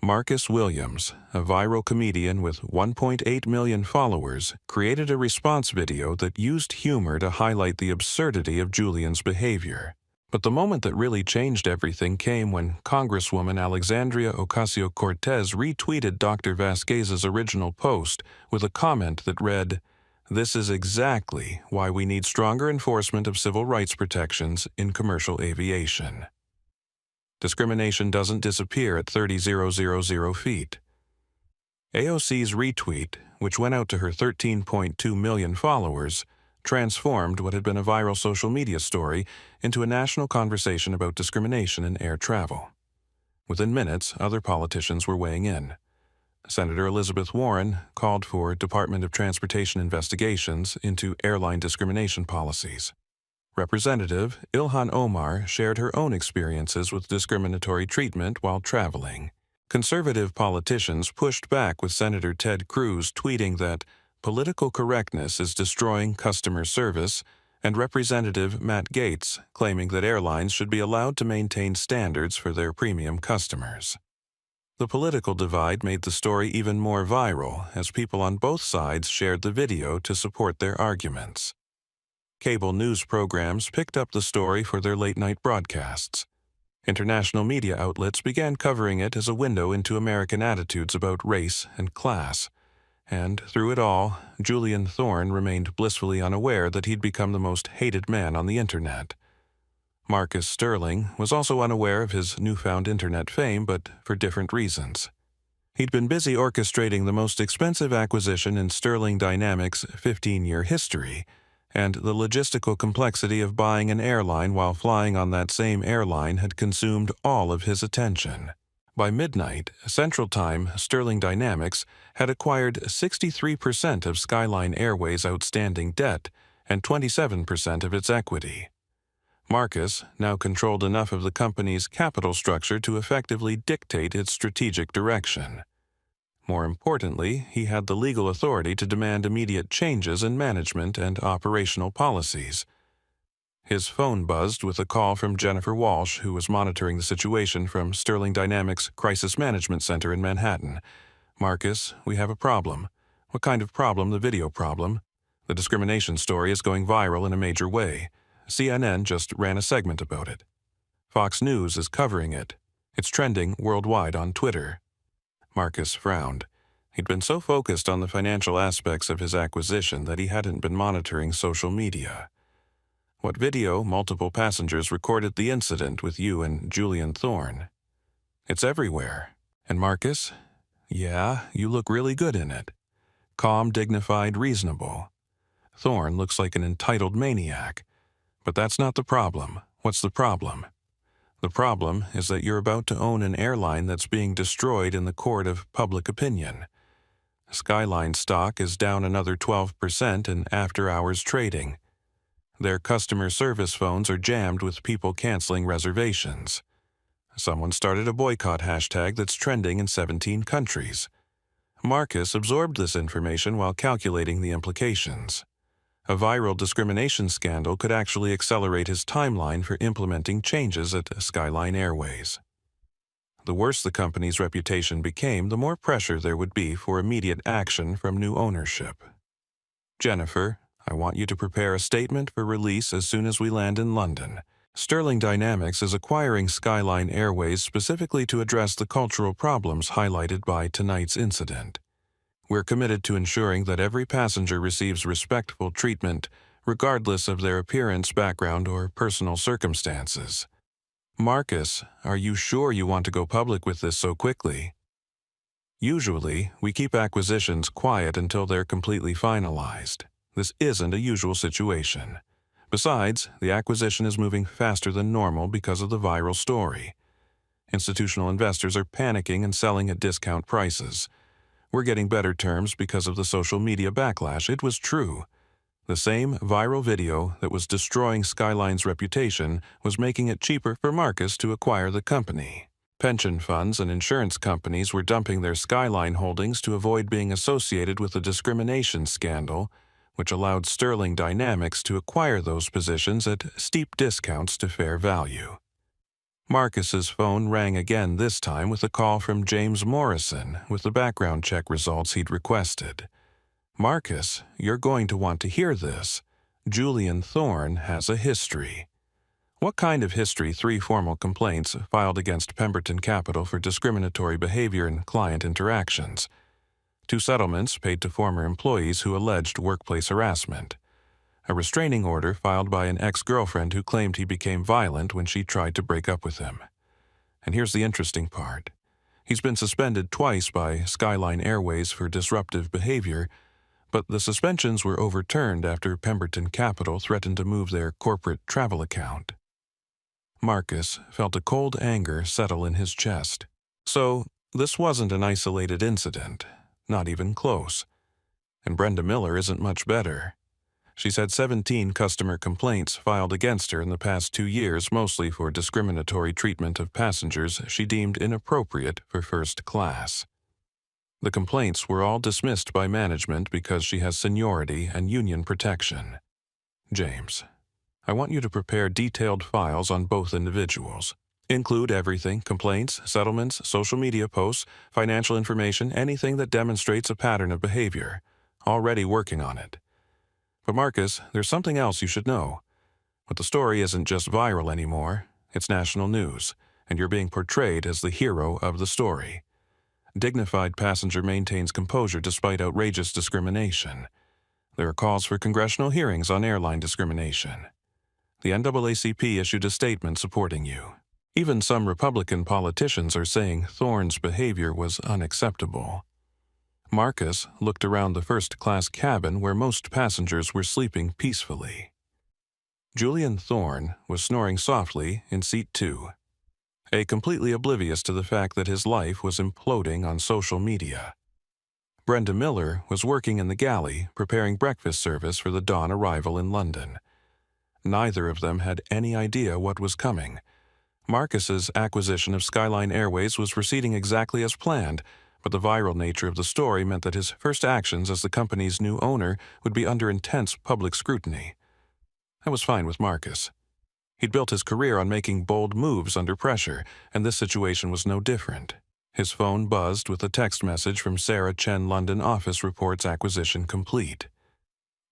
B: Marcus Williams, a viral comedian with 1.8 million followers, created a response video that used humor to highlight the absurdity of Julian's behavior. But the moment that really changed everything came when Congresswoman Alexandria Ocasio-Cortez retweeted Dr. Vasquez's original post with a comment that read, "This is exactly why we need stronger enforcement of civil rights protections in commercial aviation." Discrimination doesn't disappear at 30,000 feet. AOC's retweet, which went out to her 13.2 million followers, transformed what had been a viral social media story into a national conversation about discrimination in air travel. Within minutes, other politicians were weighing in. Senator Elizabeth Warren called for Department of Transportation investigations into airline discrimination policies. Representative Ilhan Omar shared her own experiences with discriminatory treatment while traveling. Conservative politicians pushed back with Senator Ted Cruz tweeting that political correctness is destroying customer service, and Representative Matt Gaetz claiming that airlines should be allowed to maintain standards for their premium customers. The political divide made the story even more viral as people on both sides shared the video to support their arguments. Cable news programs picked up the story for their late-night broadcasts. International media outlets began covering it as a window into American attitudes about race and class. And through it all, Julian Thorne remained blissfully unaware that he'd become the most hated man on the internet. Marcus Sterling was also unaware of his newfound internet fame, but for different reasons. He'd been busy orchestrating the most expensive acquisition in Sterling Dynamics' 15-year history, and the logistical complexity of buying an airline while flying on that same airline had consumed all of his attention. By midnight, Central Time, Sterling Dynamics had acquired 63% of Skyline Airways' outstanding debt and 27% of its equity. Marcus now controlled enough of the company's capital structure to effectively dictate its strategic direction. More importantly, he had the legal authority to demand immediate changes in management and operational policies. His phone buzzed with a call from Jennifer Walsh, who was monitoring the situation from Sterling Dynamics Crisis Management Center in Manhattan. "Marcus, we have a problem." "What kind of problem?" "The video problem. The discrimination story is going viral in a major way. CNN just ran a segment about it. Fox News is covering it. It's trending worldwide on Twitter." Marcus frowned. He'd been so focused on the financial aspects of his acquisition that he hadn't been monitoring social media. "What video?" "Multiple passengers recorded the incident with you and Julian Thorne." "It's everywhere." "And Marcus?" "Yeah, you look really good in it. Calm, dignified, reasonable. Thorne looks like an entitled maniac. But that's not the problem. What's the problem?" "The problem is that you're about to own an airline that's being destroyed in the court of public opinion. Skyline stock is down another 12% in after-hours trading. Their customer service phones are jammed with people canceling reservations. Someone started a boycott hashtag that's trending in 17 countries. Marcus absorbed this information while calculating the implications. A viral discrimination scandal could actually accelerate his timeline for implementing changes at Skyline Airways. The worse the company's reputation became, the more pressure there would be for immediate action from new ownership. Jennifer, I want you to prepare a statement for release as soon as we land in London. Sterling Dynamics is acquiring Skyline Airways specifically to address the cultural problems highlighted by tonight's incident. We're committed to ensuring that every passenger receives respectful treatment, regardless of their appearance, background, or personal circumstances. Marcus, are you sure you want to go public with this so quickly? Usually, we keep acquisitions quiet until they're completely finalized. This isn't a usual situation. Besides, the acquisition is moving faster than normal because of the viral story. Institutional investors are panicking and selling at discount prices. We're getting better terms because of the social media backlash. It was true. The same viral video that was destroying Skyline's reputation was making it cheaper for Marcus to acquire the company. Pension funds and insurance companies were dumping their Skyline holdings to avoid being associated with a discrimination scandal, which allowed Sterling Dynamics to acquire those positions at steep discounts to fair value. Marcus's phone rang again, this time with a call from James Morrison with the background check results he'd requested. Marcus, you're going to want to hear this. Julian Thorne has a history. What kind of history? 3 formal complaints filed against Pemberton Capital for discriminatory behavior in client interactions. 2 settlements paid to former employees who alleged workplace harassment. A restraining order filed by an ex-girlfriend who claimed he became violent when she tried to break up with him. And here's the interesting part. He's been suspended twice by Skyline Airways for disruptive behavior, but the suspensions were overturned after Pemberton Capital threatened to move their corporate travel account. Marcus felt a cold anger settle in his chest. So, this wasn't an isolated incident, not even close. And Brenda Miller isn't much better. She's had 17 customer complaints filed against her in the past 2 years, mostly for discriminatory treatment of passengers she deemed inappropriate for first class. The complaints were all dismissed by management because she has seniority and union protection. James, I want you to prepare detailed files on both individuals. Include everything: complaints, settlements, social media posts, financial information, anything that demonstrates a pattern of behavior. Already working on it. But Marcus, there's something else you should know. But the story isn't just viral anymore, it's national news, and you're being portrayed as the hero of the story. Dignified passenger maintains composure despite outrageous discrimination. There are calls for congressional hearings on airline discrimination. The NAACP issued a statement supporting you. Even some Republican politicians are saying Thorne's behavior was unacceptable. Marcus looked around the first-class cabin where most passengers were sleeping peacefully. Julian Thorne was snoring softly in seat 2. Completely oblivious to the fact that his life was imploding on social media. Brenda Miller was working in the galley, preparing breakfast service for the dawn arrival in London. Neither of them had any idea what was coming. Marcus's acquisition of Skyline Airways was proceeding exactly as planned, but the viral nature of the story meant that his first actions as the company's new owner would be under intense public scrutiny. That was fine with Marcus. He'd built his career on making bold moves under pressure, and this situation was no different. His phone buzzed with a text message from Sarah Chen. London office reports acquisition complete.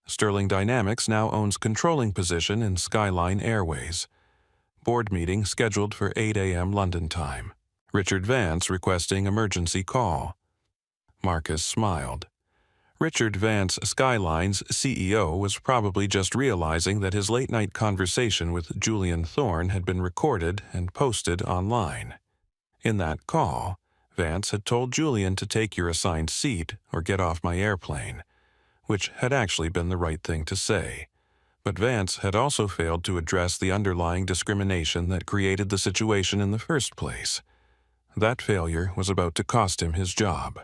B: Sterling Dynamics now owns controlling position in Skyline Airways. Board meeting scheduled for 8 a.m. London time. Richard Vance requesting emergency call. Marcus smiled. Richard Vance, Skyline's CEO, was probably just realizing that his late-night conversation with Julian Thorne had been recorded and posted online. In that call, Vance had told Julian to take your assigned seat or get off my airplane, which had actually been the right thing to say. But Vance had also failed to address the underlying discrimination that created the situation in the first place. That failure was about to cost him his job.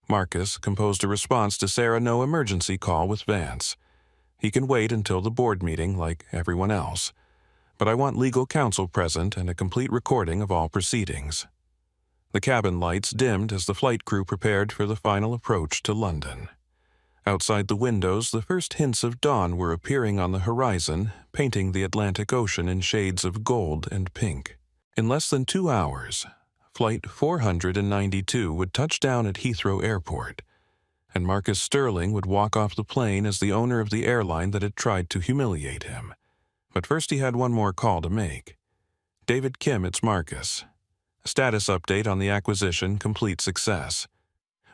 B: Marcus composed a response to Sarah: no emergency call with Vance. He can wait until the board meeting like everyone else. But I want legal counsel present and a complete recording of all proceedings. The cabin lights dimmed as the flight crew prepared for the final approach to London. Outside the windows, the first hints of dawn were appearing on the horizon, painting the Atlantic Ocean in shades of gold and pink. In less than 2 hours, Flight 492 would touch down at Heathrow Airport, and Marcus Sterling would walk off the plane as the owner of the airline that had tried to humiliate him. But first he had one more call to make. David Kim, it's Marcus. Status update on the acquisition, complete success.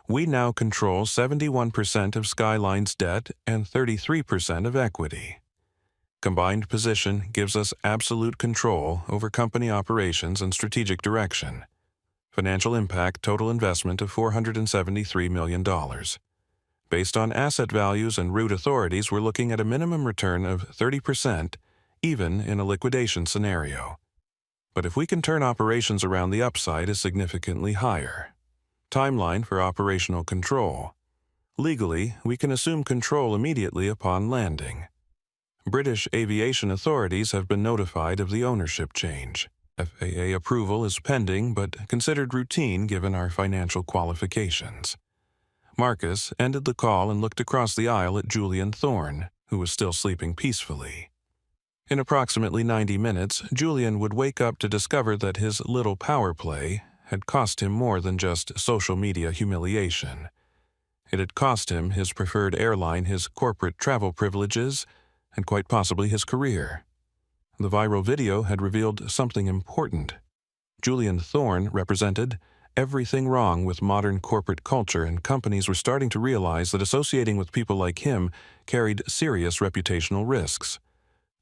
B: We now control 71% of Skyline's debt and 33% of equity. Combined position gives us absolute control over company operations and strategic direction. Financial impact, total investment of $473 million. Based on asset values and root authorities, we're looking at a minimum return of 30%, even in a liquidation scenario. But if we can turn operations around, the upside is significantly higher. Timeline for operational control. Legally, we can assume control immediately upon landing. British aviation authorities have been notified of the ownership change. FAA approval is pending but considered routine given our financial qualifications. Marcus ended the call and looked across the aisle at Julian Thorne, who was still sleeping peacefully. In approximately 90 minutes, Julian would wake up to discover that his little power play had cost him more than just social media humiliation. It had cost him his preferred airline, his corporate travel privileges, and quite possibly his career. The viral video had revealed something important. Julian Thorne represented everything wrong with modern corporate culture, and companies were starting to realize that associating with people like him carried serious reputational risks.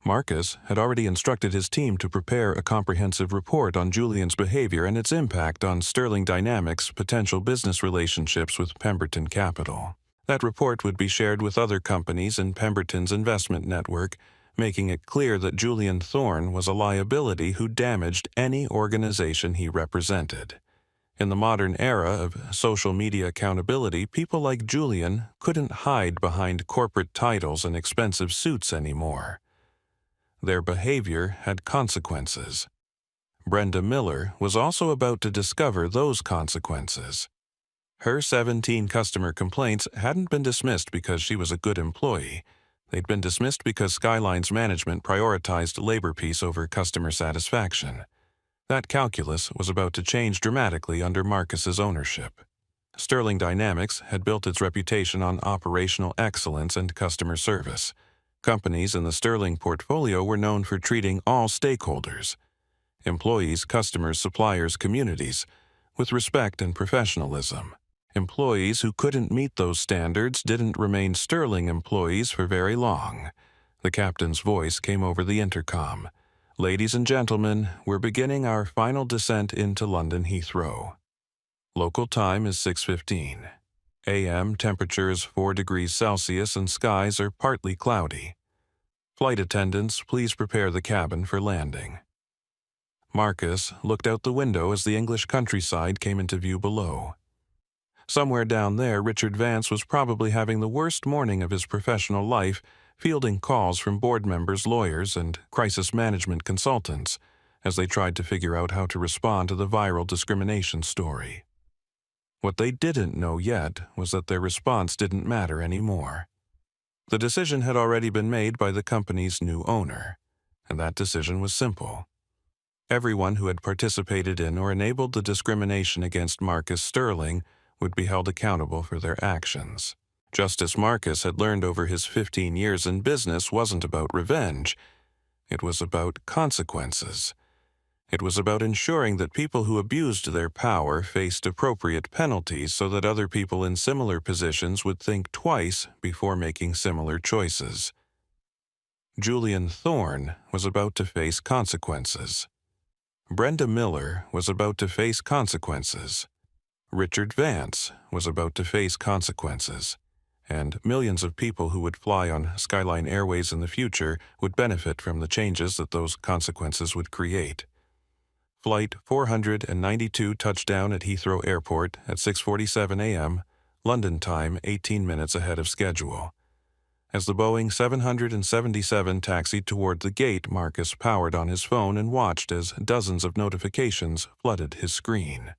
B: Marcus had already instructed his team to prepare a comprehensive report on Julian's behavior and its impact on Sterling Dynamics' potential business relationships with Pemberton Capital. That report would be shared with other companies in Pemberton's investment network, making it clear that Julian Thorne was a liability who damaged any organization he represented. In the modern era of social media accountability, people like Julian couldn't hide behind corporate titles and expensive suits anymore. Their behavior had consequences. Brenda Miller was also about to discover those consequences. Her 17 customer complaints hadn't been dismissed because she was a good employee. They'd been dismissed because Skyline's management prioritized labor peace over customer satisfaction. That calculus was about to change dramatically under Marcus's ownership. Sterling Dynamics had built its reputation on operational excellence and customer service. Companies in the Sterling portfolio were known for treating all stakeholders, employees, customers, suppliers, communities, with respect and professionalism. Employees who couldn't meet those standards didn't remain Sterling employees for very long. The captain's voice came over the intercom. Ladies and gentlemen, we're beginning our final descent into London Heathrow. Local time is 6:15. AM temperature is 4 degrees Celsius and skies are partly cloudy. Flight attendants, please prepare the cabin for landing. Marcus looked out the window as the English countryside came into view below. Somewhere down there, Richard Vance was probably having the worst morning of his professional life, fielding calls from board members, lawyers, and crisis management consultants as they tried to figure out how to respond to the viral discrimination story. What they didn't know yet was that their response didn't matter anymore. The decision had already been made by the company's new owner, and that decision was simple. Everyone who had participated in or enabled the discrimination against Marcus Sterling would be held accountable for their actions. Justice Marcus had learned over his 15 years in business wasn't about revenge. It was about consequences. It was about ensuring that people who abused their power faced appropriate penalties so that other people in similar positions would think twice before making similar choices. Julian Thorne was about to face consequences. Brenda Miller was about to face consequences. Richard Vance was about to face consequences. And millions of people who would fly on Skyline Airways in the future would benefit from the changes that those consequences would create. Flight 492 touched down at Heathrow Airport at 6:47 a.m., London time 18 minutes ahead of schedule. As the Boeing 777 taxied toward the gate, Marcus powered on his phone and watched as dozens of notifications flooded his screen.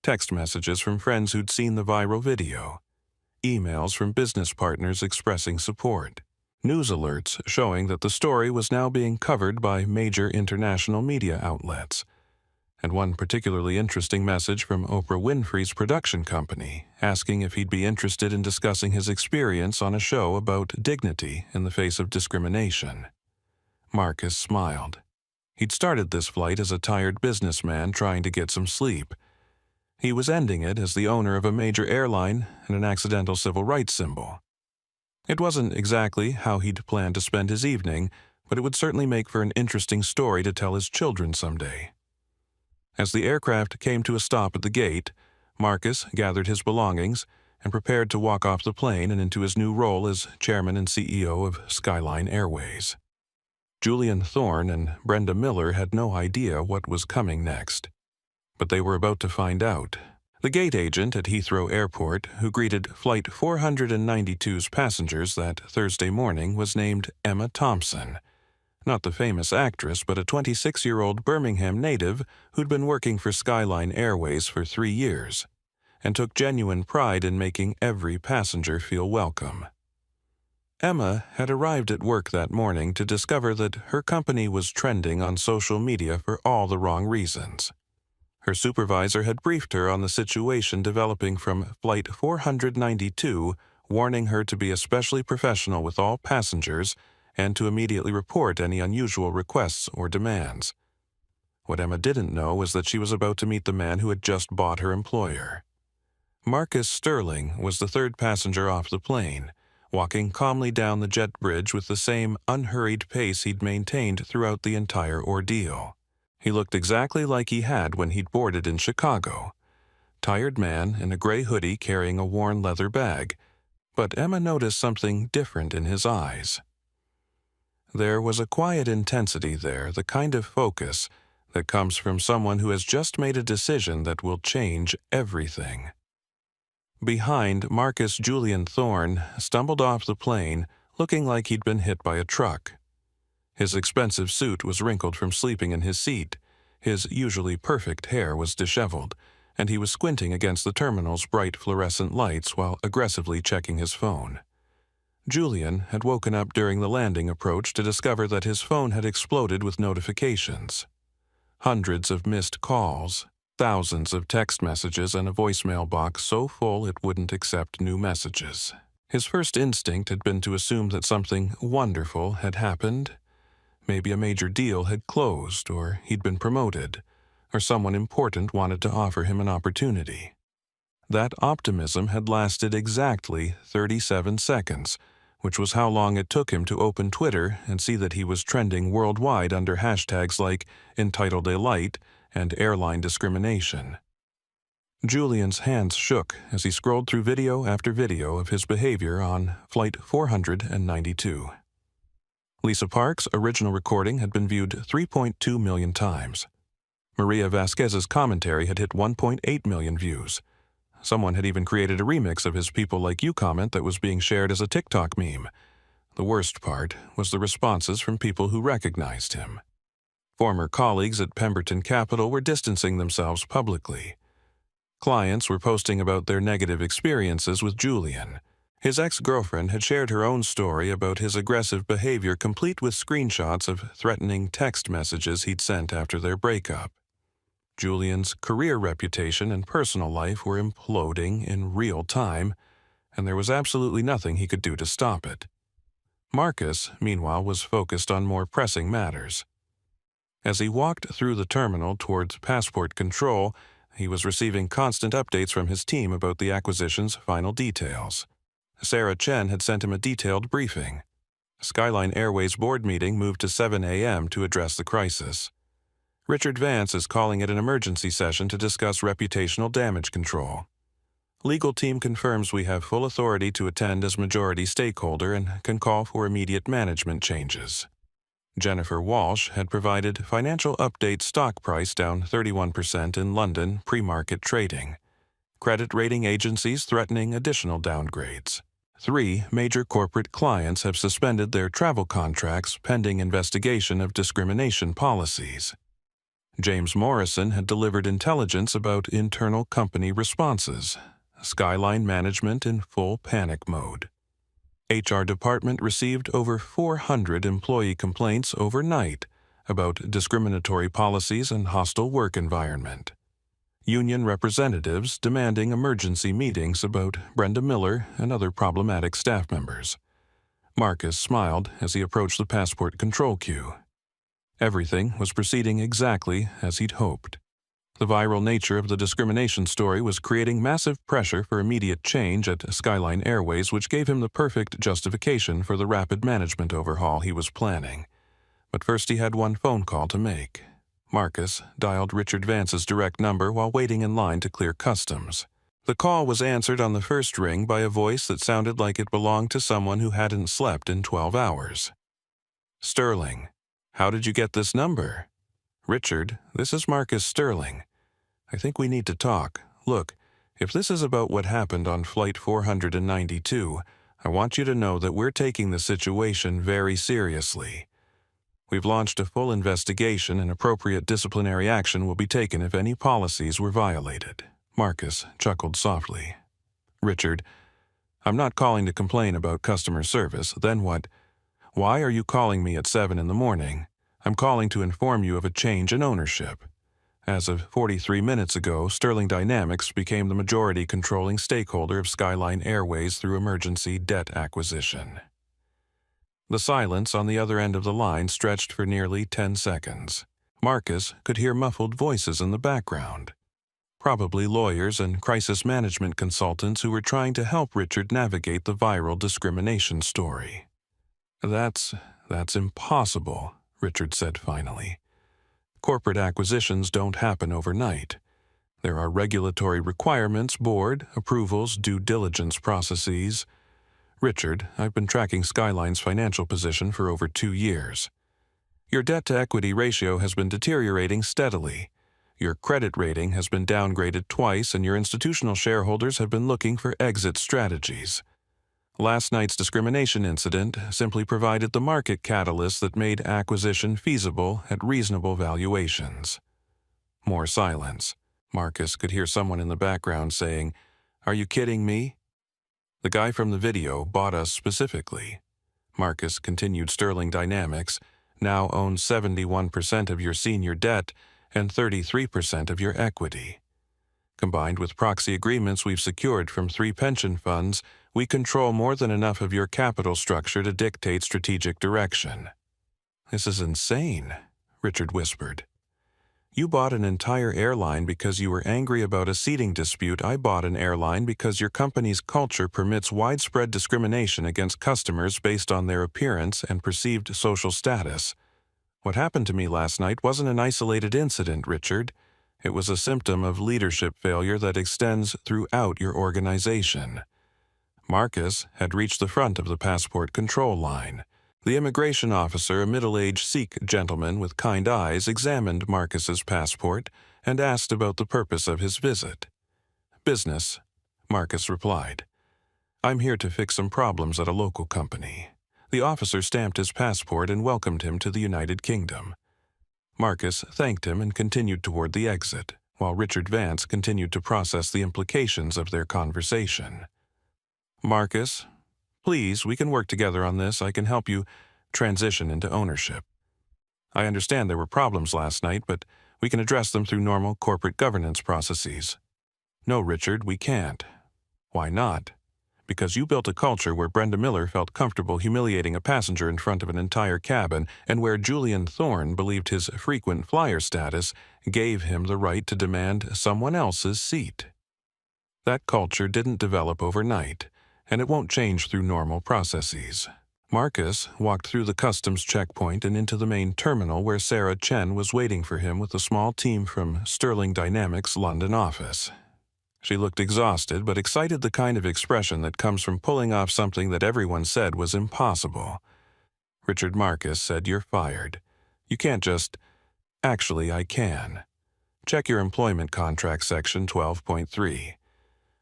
B: Text messages from friends who'd seen the viral video. Emails from business partners expressing support. News alerts showing that the story was now being covered by major international media outlets. and one particularly interesting message from Oprah Winfrey's production company, asking if he'd be interested in discussing his experience on a show about dignity in the face of discrimination. Marcus smiled. He'd started this flight as a tired businessman trying to get some sleep. He was ending it as the owner of a major airline and an accidental civil rights symbol. It wasn't exactly how he'd planned to spend his evening, but it would certainly make for an interesting story to tell his children someday. As the aircraft came to a stop at the gate, Marcus gathered his belongings and prepared to walk off the plane and into his new role as chairman and CEO of Skyline Airways. Julian Thorne and Brenda Miller had no idea what was coming next, but they were about to find out. The gate agent at Heathrow Airport, who greeted Flight 492's passengers that Thursday morning, was named Emma Thompson. Not the famous actress, but a 26-year-old Birmingham native who'd been working for Skyline Airways for 3 years, and took genuine pride in making every passenger feel welcome. Emma had arrived at work that morning to discover that her company was trending on social media for all the wrong reasons. Her supervisor had briefed her on the situation developing from Flight 492, warning her to be especially professional with all passengers and to immediately report any unusual requests or demands. What Emma didn't know was that she was about to meet the man who had just bought her employer. Marcus Sterling was the third passenger off the plane, walking calmly down the jet bridge with the same unhurried pace he'd maintained throughout the entire ordeal. He looked exactly like he had when he'd boarded in Chicago. Tired man in a gray hoodie carrying a worn leather bag, but Emma noticed something different in his eyes. There was a quiet intensity there, the kind of focus that comes from someone who has just made a decision that will change everything. Behind, Marcus Julian Thorne stumbled off the plane, looking like he'd been hit by a truck. His expensive suit was wrinkled from sleeping in his seat, his usually perfect hair was disheveled, and he was squinting against the terminal's bright fluorescent lights while aggressively checking his phone. Julian had woken up during the landing approach to discover that his phone had exploded with notifications. Hundreds of missed calls, thousands of text messages, and a voicemail box so full it wouldn't accept new messages. His first instinct had been to assume that something wonderful had happened. Maybe a major deal had closed, or he'd been promoted, or someone important wanted to offer him an opportunity. That optimism had lasted exactly 37 seconds, which was how long it took him to open Twitter and see that he was trending worldwide under hashtags like Entitled Elite and Airline Discrimination. Julian's hands shook as he scrolled through video after video of his behavior on Flight 492. Lisa Parks' original recording had been viewed 3.2 million times. Maria Vasquez's commentary had hit 1.8 million views. Someone had even created a remix of his People Like You comment that was being shared as a TikTok meme. The worst part was the responses from people who recognized him. Former colleagues at Pemberton Capital were distancing themselves publicly. Clients were posting about their negative experiences with Julian. His ex-girlfriend had shared her own story about his aggressive behavior, complete with screenshots of threatening text messages he'd sent after their breakup. Julian's career reputation and personal life were imploding in real time, and there was absolutely nothing he could do to stop it. Marcus, meanwhile, was focused on more pressing matters. As he walked through the terminal towards passport control, he was receiving constant updates from his team about the acquisition's final details. Sarah Chen had sent him a detailed briefing. Skyline Airways board meeting moved to 7 a.m. to address the crisis. Richard Vance is calling it an emergency session to discuss reputational damage control. Legal team confirms we have full authority to attend as majority stakeholder and can call for immediate management changes. Jennifer Walsh had provided financial update stock price down 31% in London pre-market trading. Credit rating agencies threatening additional downgrades. 3 major corporate clients have suspended their travel contracts pending investigation of discrimination policies. James Morrison had delivered intelligence about internal company responses. Skyline management in full panic mode. HR department received over 400 employee complaints overnight, about discriminatory policies and hostile work environment. Union representatives demanding emergency meetings about Brenda Miller and other problematic staff members. Marcus smiled as he approached the passport control queue. Everything was proceeding exactly as he'd hoped. The viral nature of the discrimination story was creating massive pressure for immediate change at Skyline Airways, which gave him the perfect justification for the rapid management overhaul he was planning. But first he had one phone call to make. Marcus dialed Richard Vance's direct number while waiting in line to clear customs. The call was answered on the first ring by a voice that sounded like it belonged to someone who hadn't slept in 12 hours. "Sterling, how did you get this number?" "Richard, this is Marcus Sterling. I think we need to talk. Look, if this is about what happened on Flight 492, I want you to know that we're taking the situation very seriously. We've launched a full investigation and appropriate disciplinary action will be taken if any policies were violated." Marcus chuckled softly. "Richard, I'm not calling to complain about customer service. Then what? Why are you calling me at 7 in the morning? I'm calling to inform you of a change in ownership. As of 43 minutes ago, Sterling Dynamics became the majority controlling stakeholder of Skyline Airways through emergency debt acquisition." The silence on the other end of the line stretched for nearly 10 seconds. Marcus could hear muffled voices in the background. Probably lawyers and crisis management consultants who were trying to help Richard navigate the viral discrimination story. That's impossible," Richard said finally. "Corporate acquisitions don't happen overnight. There are regulatory requirements, board approvals, due diligence processes. Richard, I've been tracking Skyline's financial position for over 2 years. Your debt-to-equity ratio has been deteriorating steadily. Your credit rating has been downgraded twice, and your institutional shareholders have been looking for exit strategies. Last night's discrimination incident simply provided the market catalyst that made acquisition feasible at reasonable valuations." More silence. Marcus could hear someone in the background saying, "Are you kidding me? The guy from the video bought us specifically." Marcus continued. "Sterling Dynamics now owns 71% of your senior debt and 33% of your equity. Combined with proxy agreements we've secured from 3 pension funds, we control more than enough of your capital structure to dictate strategic direction." "This is insane," Richard whispered. "You bought an entire airline because you were angry about a seating dispute. I bought an airline because your company's culture permits widespread discrimination against customers based on their appearance and perceived social status. What happened to me last night wasn't an isolated incident, Richard. It was a symptom of leadership failure that extends throughout your organization." Marcus had reached the front of the passport control line. The immigration officer, a middle-aged Sikh gentleman with kind eyes, examined Marcus's passport and asked about the purpose of his visit. "Business," Marcus replied. "I'm here to fix some problems at a local company." The officer stamped his passport and welcomed him to the United Kingdom. Marcus thanked him and continued toward the exit, while Richard Vance continued to process the implications of their conversation. "Marcus, please, we can work together on this. I can help you transition into ownership. I understand there were problems last night, but we can address them through normal corporate governance processes." "No, Richard, we can't." "Why not?" "Because you built a culture where Brenda Miller felt comfortable humiliating a passenger in front of an entire cabin, and where Julian Thorne believed his frequent flyer status gave him the right to demand someone else's seat. That culture didn't develop overnight, and it won't change through normal processes." Marcus walked through the customs checkpoint and into the main terminal where Sarah Chen was waiting for him with a small team from Sterling Dynamics' London office. She looked exhausted but excited, the kind of expression that comes from pulling off something that everyone said was impossible. Richard Marcus said, "You're fired. You can't just—" "Actually, I can. Check your employment contract section 12.3.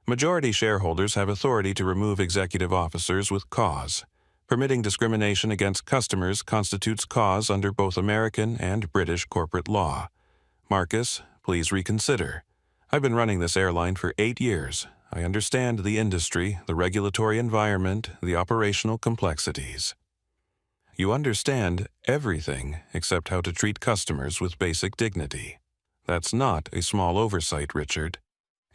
B: Majority shareholders have authority to remove executive officers with cause. Permitting discrimination against customers constitutes cause under both American and British corporate law. Marcus, please reconsider. I've been running this airline for 8 years. I understand the industry, the regulatory environment, the operational complexities. You understand everything except how to treat customers with basic dignity. That's not a small oversight, Richard.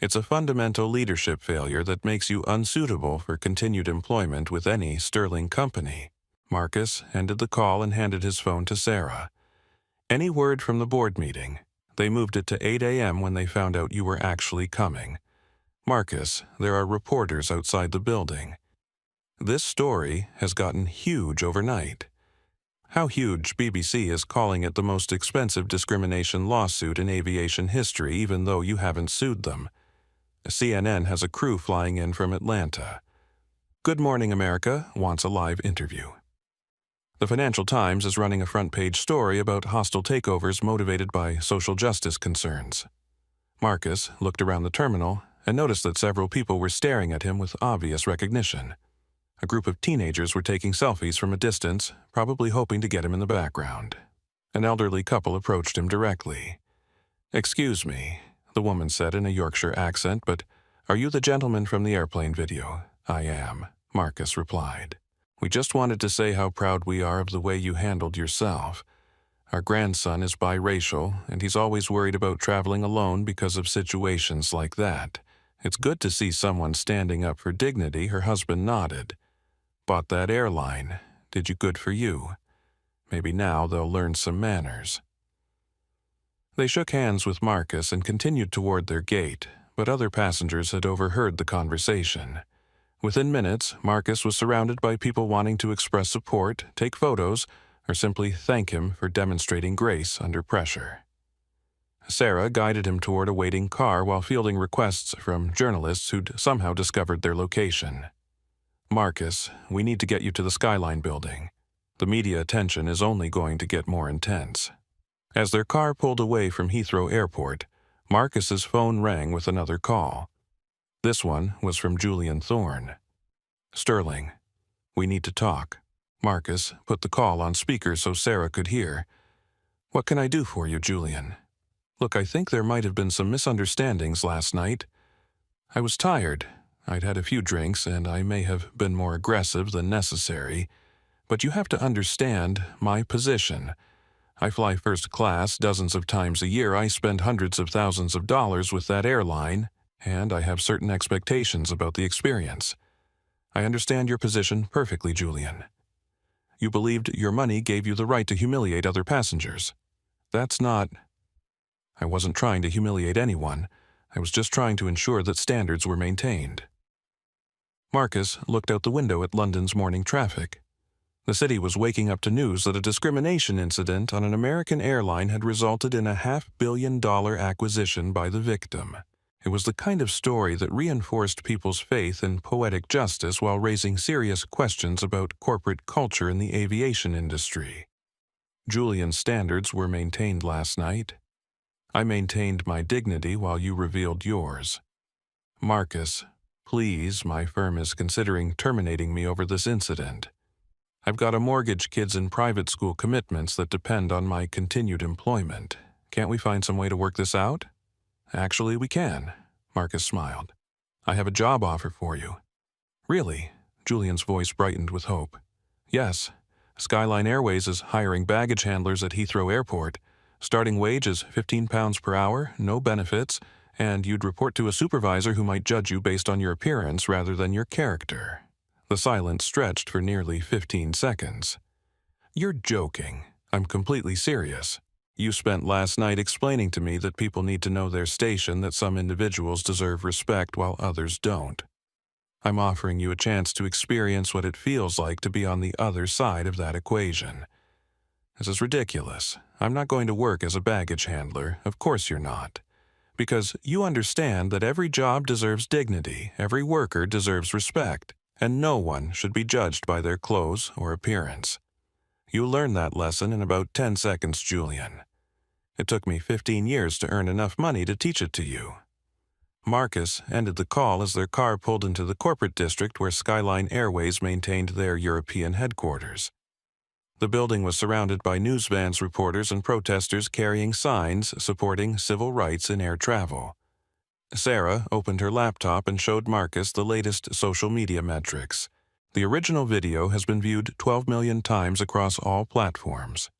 B: It's a fundamental leadership failure that makes you unsuitable for continued employment with any sterling company. Marcus ended the call and handed his phone to Sarah. Any word from the board meeting? They moved it to 8 a.m. when they found out you were actually coming. Marcus, there are reporters outside the building. This story has gotten huge overnight. How huge, BBC is calling it the most expensive discrimination lawsuit in aviation history, even though you haven't sued them. CNN has a crew flying in from Atlanta. Good Morning America wants a live interview. The Financial Times is running a front-page story about hostile takeovers motivated by social justice concerns. Marcus looked around the terminal and noticed that several people were staring at him with obvious recognition. A group of teenagers were taking selfies from a distance, probably hoping to get him in the background. An elderly couple approached him directly. "Excuse me," the woman said in a Yorkshire accent, "but are you the gentleman from the airplane video?" "I am," Marcus replied. "We just wanted to say how proud we are of the way you handled yourself. Our grandson is biracial, and he's always worried about traveling alone because of situations like that. It's good to see someone standing up for dignity." Her husband nodded. "Bought that airline. Did you? Good for you. Maybe now they'll learn some manners." They shook hands with Marcus and continued toward their gate, but other passengers had overheard the conversation. Within minutes, Marcus was surrounded by people wanting to express support, take photos, or simply thank him for demonstrating grace under pressure. Sarah guided him toward a waiting car while fielding requests from journalists who'd somehow discovered their location. "Marcus, we need to get you to the Skyline building. The media attention is only going to get more intense." As their car pulled away from Heathrow Airport, Marcus's phone rang with another call. This one was from Julian Thorne. "Sterling, we need to talk." Marcus put the call on speaker so Sarah could hear. "What can I do for you, Julian?" "Look, I think there might have been some misunderstandings last night. I was tired. I'd had a few drinks, and I may have been more aggressive than necessary. But you have to understand my position. I fly first class dozens of times a year. I spend hundreds of thousands of dollars with that airline, and I have certain expectations about the experience. I understand your position perfectly, Julian. You believed your money gave you the right to humiliate other passengers. That's not... I wasn't trying to humiliate anyone. I was just trying to ensure that standards were maintained." Marcus looked out the window at London's morning traffic. The city was waking up to news that a discrimination incident on an American airline had resulted in a $500 million acquisition by the victim. It was the kind of story that reinforced people's faith in poetic justice while raising serious questions about corporate culture in the aviation industry. Julian's standards were maintained last night. I maintained my dignity while you revealed yours. Marcus, please, my firm is considering terminating me over this incident. I've got a mortgage, kids, and private school commitments that depend on my continued employment. Can't we find some way to work this out? Actually, we can, Marcus smiled. I have a job offer for you. Really? Julian's voice brightened with hope. Yes. Skyline Airways is hiring baggage handlers at Heathrow Airport. Starting wage is £15 per hour, no benefits, and you'd report to a supervisor who might judge you based on your appearance rather than your character. The silence stretched for nearly 15 seconds. You're joking. I'm completely serious. You spent last night explaining to me that people need to know their station, that some individuals deserve respect while others don't. I'm offering you a chance to experience what it feels like to be on the other side of that equation. This is ridiculous. I'm not going to work as a baggage handler. Of course you're not. Because you understand that every job deserves dignity, every worker deserves respect, and no one should be judged by their clothes or appearance. You learned that lesson in about 10 seconds, Julian. It took me 15 years to earn enough money to teach it to you. Marcus ended the call as their car pulled into the corporate district where Skyline Airways maintained their European headquarters. The building was surrounded by news vans, reporters, and protesters carrying signs supporting civil rights in air travel. Sarah opened her laptop and showed Marcus the latest social media metrics. The original video has been viewed 12 million times across all platforms.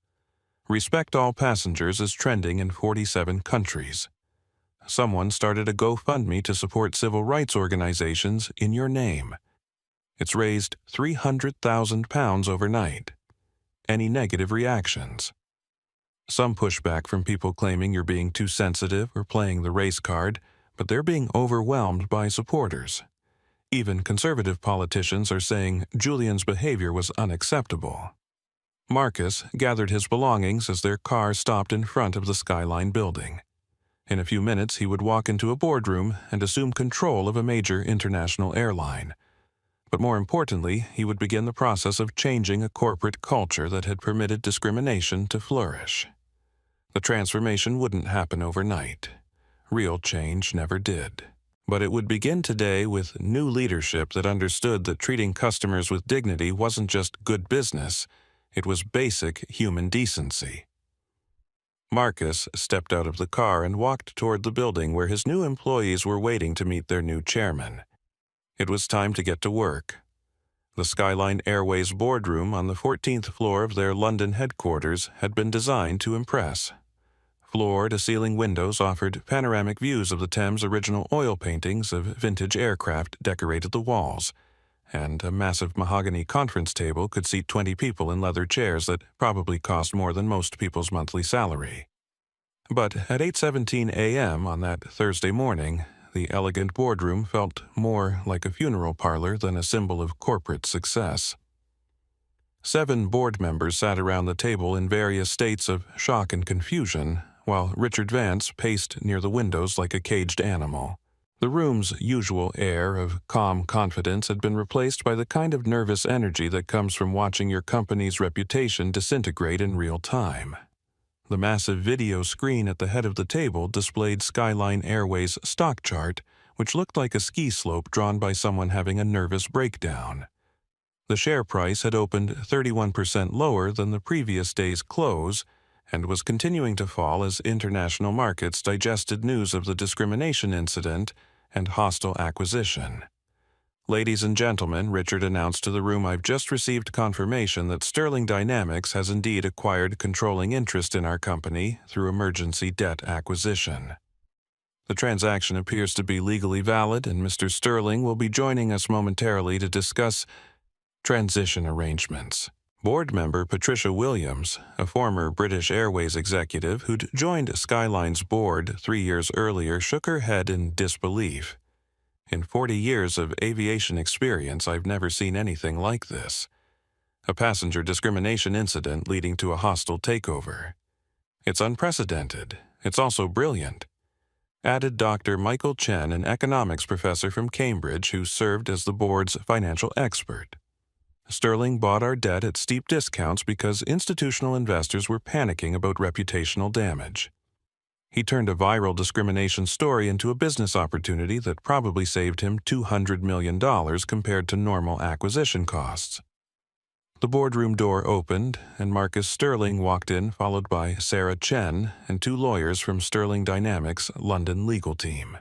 B: Respect All Passengers is trending in 47 countries. Someone started a GoFundMe to support civil rights organizations in your name. It's raised £300,000 overnight. Any negative reactions? Some pushback from people claiming you're being too sensitive or playing the race card, but they're being overwhelmed by supporters. Even conservative politicians are saying Julian's behavior was unacceptable. Marcus gathered his belongings as their car stopped in front of the Skyline building. In a few minutes, he would walk into a boardroom and assume control of a major international airline. But more importantly, he would begin the process of changing a corporate culture that had permitted discrimination to flourish. The transformation wouldn't happen overnight. Real change never did. But it would begin today with new leadership that understood that treating customers with dignity wasn't just good business, it was basic human decency. Marcus stepped out of the car and walked toward the building where his new employees were waiting to meet their new chairman. It was time to get to work. The Skyline Airways boardroom on the 14th floor of their London headquarters had been designed to impress. Floor-to-ceiling windows offered panoramic views of the Thames. Original oil paintings of vintage aircraft decorated the walls, and a massive mahogany conference table could seat 20 people in leather chairs that probably cost more than most people's monthly salary. But at 8:17 a.m. on that Thursday morning, the elegant boardroom felt more like a funeral parlor than a symbol of corporate success. 7 board members sat around the table in various states of shock and confusion, while Richard Vance paced near the windows like a caged animal. The room's usual air of calm confidence had been replaced by the kind of nervous energy that comes from watching your company's reputation disintegrate in real time. The massive video screen at the head of the table displayed Skyline Airways' stock chart, which looked like a ski slope drawn by someone having a nervous breakdown. The share price had opened 31% lower than the previous day's close and was continuing to fall as international markets digested news of the discrimination incident and hostile acquisition. "Ladies and gentlemen," Richard announced to the room, "I've just received confirmation that Sterling Dynamics has indeed acquired controlling interest in our company through emergency debt acquisition. The transaction appears to be legally valid, and Mr. Sterling will be joining us momentarily to discuss transition arrangements." Board member Patricia Williams, a former British Airways executive who'd joined Skyline's board 3 years earlier, shook her head in disbelief. "In 40 years of aviation experience, I've never seen anything like this. A passenger discrimination incident leading to a hostile takeover. It's unprecedented. It's also brilliant," added Dr. Michael Chen, an economics professor from Cambridge who served as the board's financial expert. "Sterling bought our debt at steep discounts because institutional investors were panicking about reputational damage. He turned a viral discrimination story into a business opportunity that probably saved him $200 million compared to normal acquisition costs." The boardroom door opened, and Marcus Sterling walked in, followed by Sarah Chen and 2 lawyers from Sterling Dynamics' London legal team.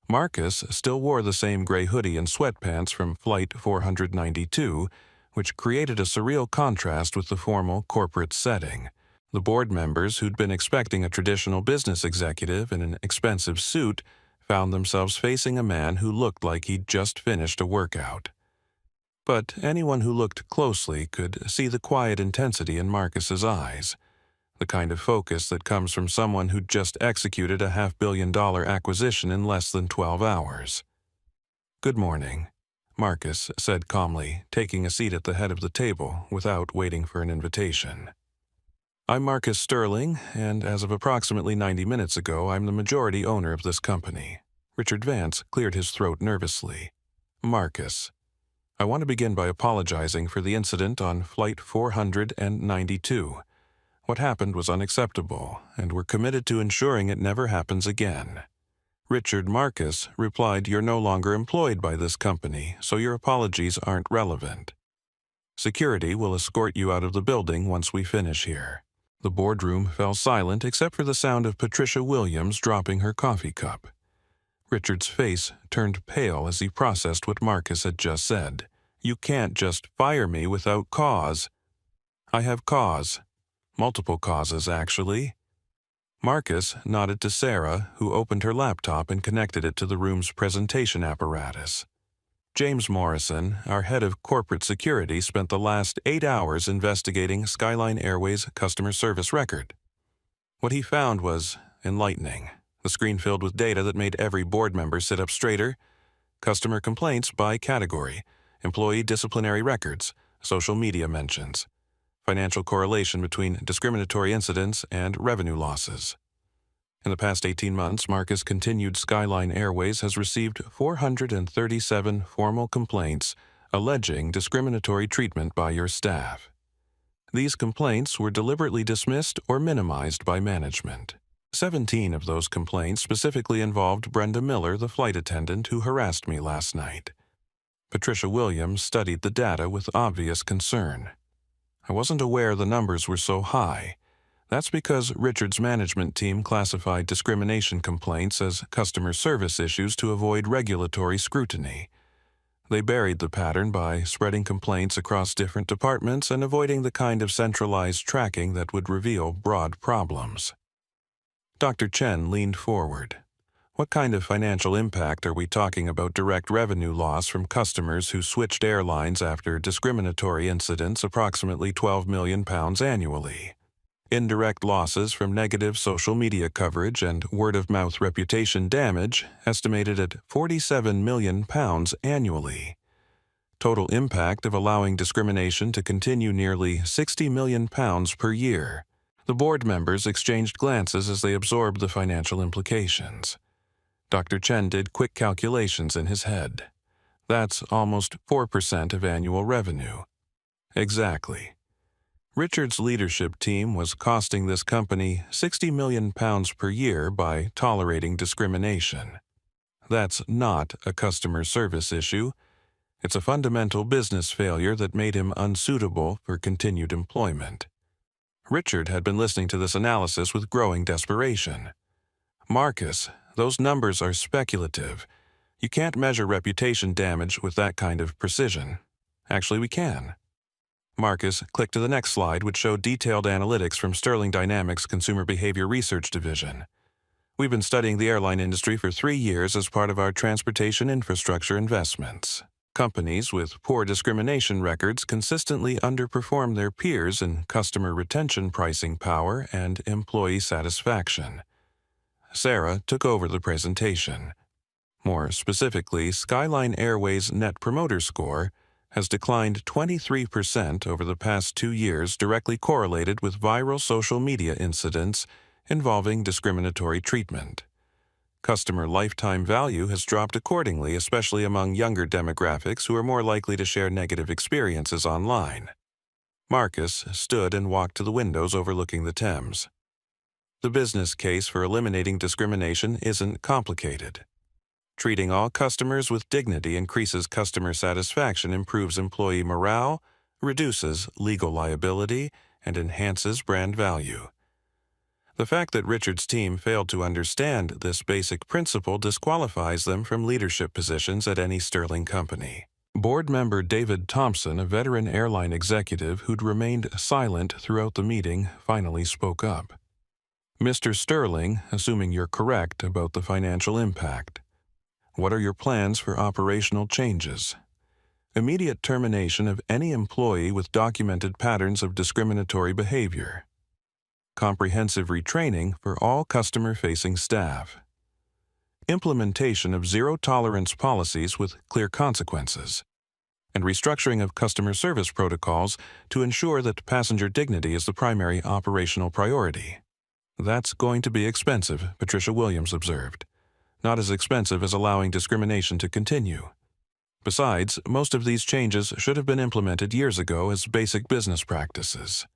B: Marcus still wore the same gray hoodie and sweatpants from Flight 492, which created a surreal contrast with the formal corporate setting. The board members, who'd been expecting a traditional business executive in an expensive suit, found themselves facing a man who looked like he'd just finished a workout. But anyone who looked closely could see the quiet intensity in Marcus's eyes, the kind of focus that comes from someone who'd just executed a $500 million acquisition in less than 12 hours. "Good morning," Marcus said calmly, taking a seat at the head of the table without waiting for an invitation. "I'm Marcus Sterling, and as of approximately 90 minutes ago, I'm the majority owner of this company." Richard Vance cleared his throat nervously. "Marcus, I want to begin by apologizing for the incident on Flight 492. What happened was unacceptable, and we're committed to ensuring it never happens again." Richard Marcus replied, "You're no longer employed by this company, so your apologies aren't relevant. Security will escort you out of the building once we finish here." The boardroom fell silent except for the sound of Patricia Williams dropping her coffee cup. Richard's face turned pale as he processed what Marcus had just said. You can't just fire me without cause. I have cause. Multiple causes, actually. Marcus nodded to Sarah, who opened her laptop and connected it to the room's presentation apparatus. James Morrison, our head of corporate security, spent the last 8 hours investigating Skyline Airways' customer service record. What he found was enlightening. The screen filled with data that made every board member sit up straighter. Customer complaints by category, employee disciplinary records, social media mentions, financial correlation between discriminatory incidents and revenue losses. In the past 18 months, Marcus continued Skyline Airways has received 437 formal complaints alleging discriminatory treatment by your staff. These complaints were deliberately dismissed or minimized by management. 17 of those complaints specifically involved Brenda Miller, the flight attendant who harassed me last night. Patricia Williams studied the data with obvious concern. I wasn't aware the numbers were so high. That's because Richard's management team classified discrimination complaints as customer service issues to avoid regulatory scrutiny. They buried the pattern by spreading complaints across different departments and avoiding the kind of centralized tracking that would reveal broad problems. Dr. Chen leaned forward. What kind of financial impact are we talking about? Direct revenue loss from customers who switched airlines after discriminatory incidents, approximately £12 million annually. Indirect losses from negative social media coverage and word-of-mouth reputation damage, estimated at £47 million annually. Total impact of allowing discrimination to continue, nearly £60 million per year. The board members exchanged glances as they absorbed the financial implications. Dr. Chen did quick calculations in his head. That's almost 4% of annual revenue. Exactly. Richard's leadership team was costing this company £60 million per year by tolerating discrimination. That's not a customer service issue. It's a fundamental business failure that made him unsuitable for continued employment. Richard had been listening to this analysis with growing desperation. Marcus, those numbers are speculative. You can't measure reputation damage with that kind of precision. Actually, we can. Marcus clicked to the next slide, which showed detailed analytics from Sterling Dynamics' Consumer Behavior Research Division. We've been studying the airline industry for 3 years as part of our transportation infrastructure investments. Companies with poor discrimination records consistently underperform their peers in customer retention, pricing power, and employee satisfaction. Sarah took over the presentation. More specifically, Skyline Airways' Net Promoter Score has declined 23% over the past 2 years, directly correlated with viral social media incidents involving discriminatory treatment. Customer lifetime value has dropped accordingly, especially among younger demographics who are more likely to share negative experiences online. Marcus stood and walked to the windows overlooking the Thames. The business case for eliminating discrimination isn't complicated. Treating all customers with dignity increases customer satisfaction, improves employee morale, reduces legal liability, and enhances brand value. The fact that Richard's team failed to understand this basic principle disqualifies them from leadership positions at any Sterling company. Board member David Thompson, a veteran airline executive who'd remained silent throughout the meeting, finally spoke up. Mr. Sterling, assuming you're correct about the financial impact, what are your plans for operational changes? Immediate termination of any employee with documented patterns of discriminatory behavior. Comprehensive retraining for all customer-facing staff. Implementation of zero-tolerance policies with clear consequences. And restructuring of customer service protocols to ensure that passenger dignity is the primary operational priority. That's going to be expensive, Patricia Williams observed. Not as expensive as allowing discrimination to continue. Besides, most of these changes should have been implemented years ago as basic business practices.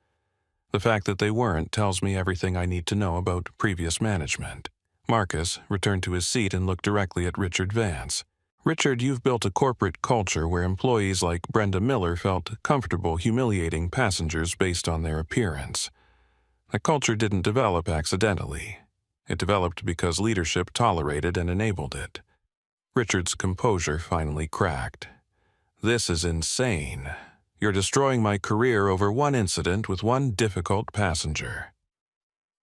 B: The fact that they weren't tells me everything I need to know about previous management. Marcus returned to his seat and looked directly at Richard Vance. Richard, you've built a corporate culture where employees like Brenda Miller felt comfortable humiliating passengers based on their appearance. That culture didn't develop accidentally. It developed because leadership tolerated and enabled it. Richard's composure finally cracked. This is insane. You're destroying my career over one incident with one difficult passenger.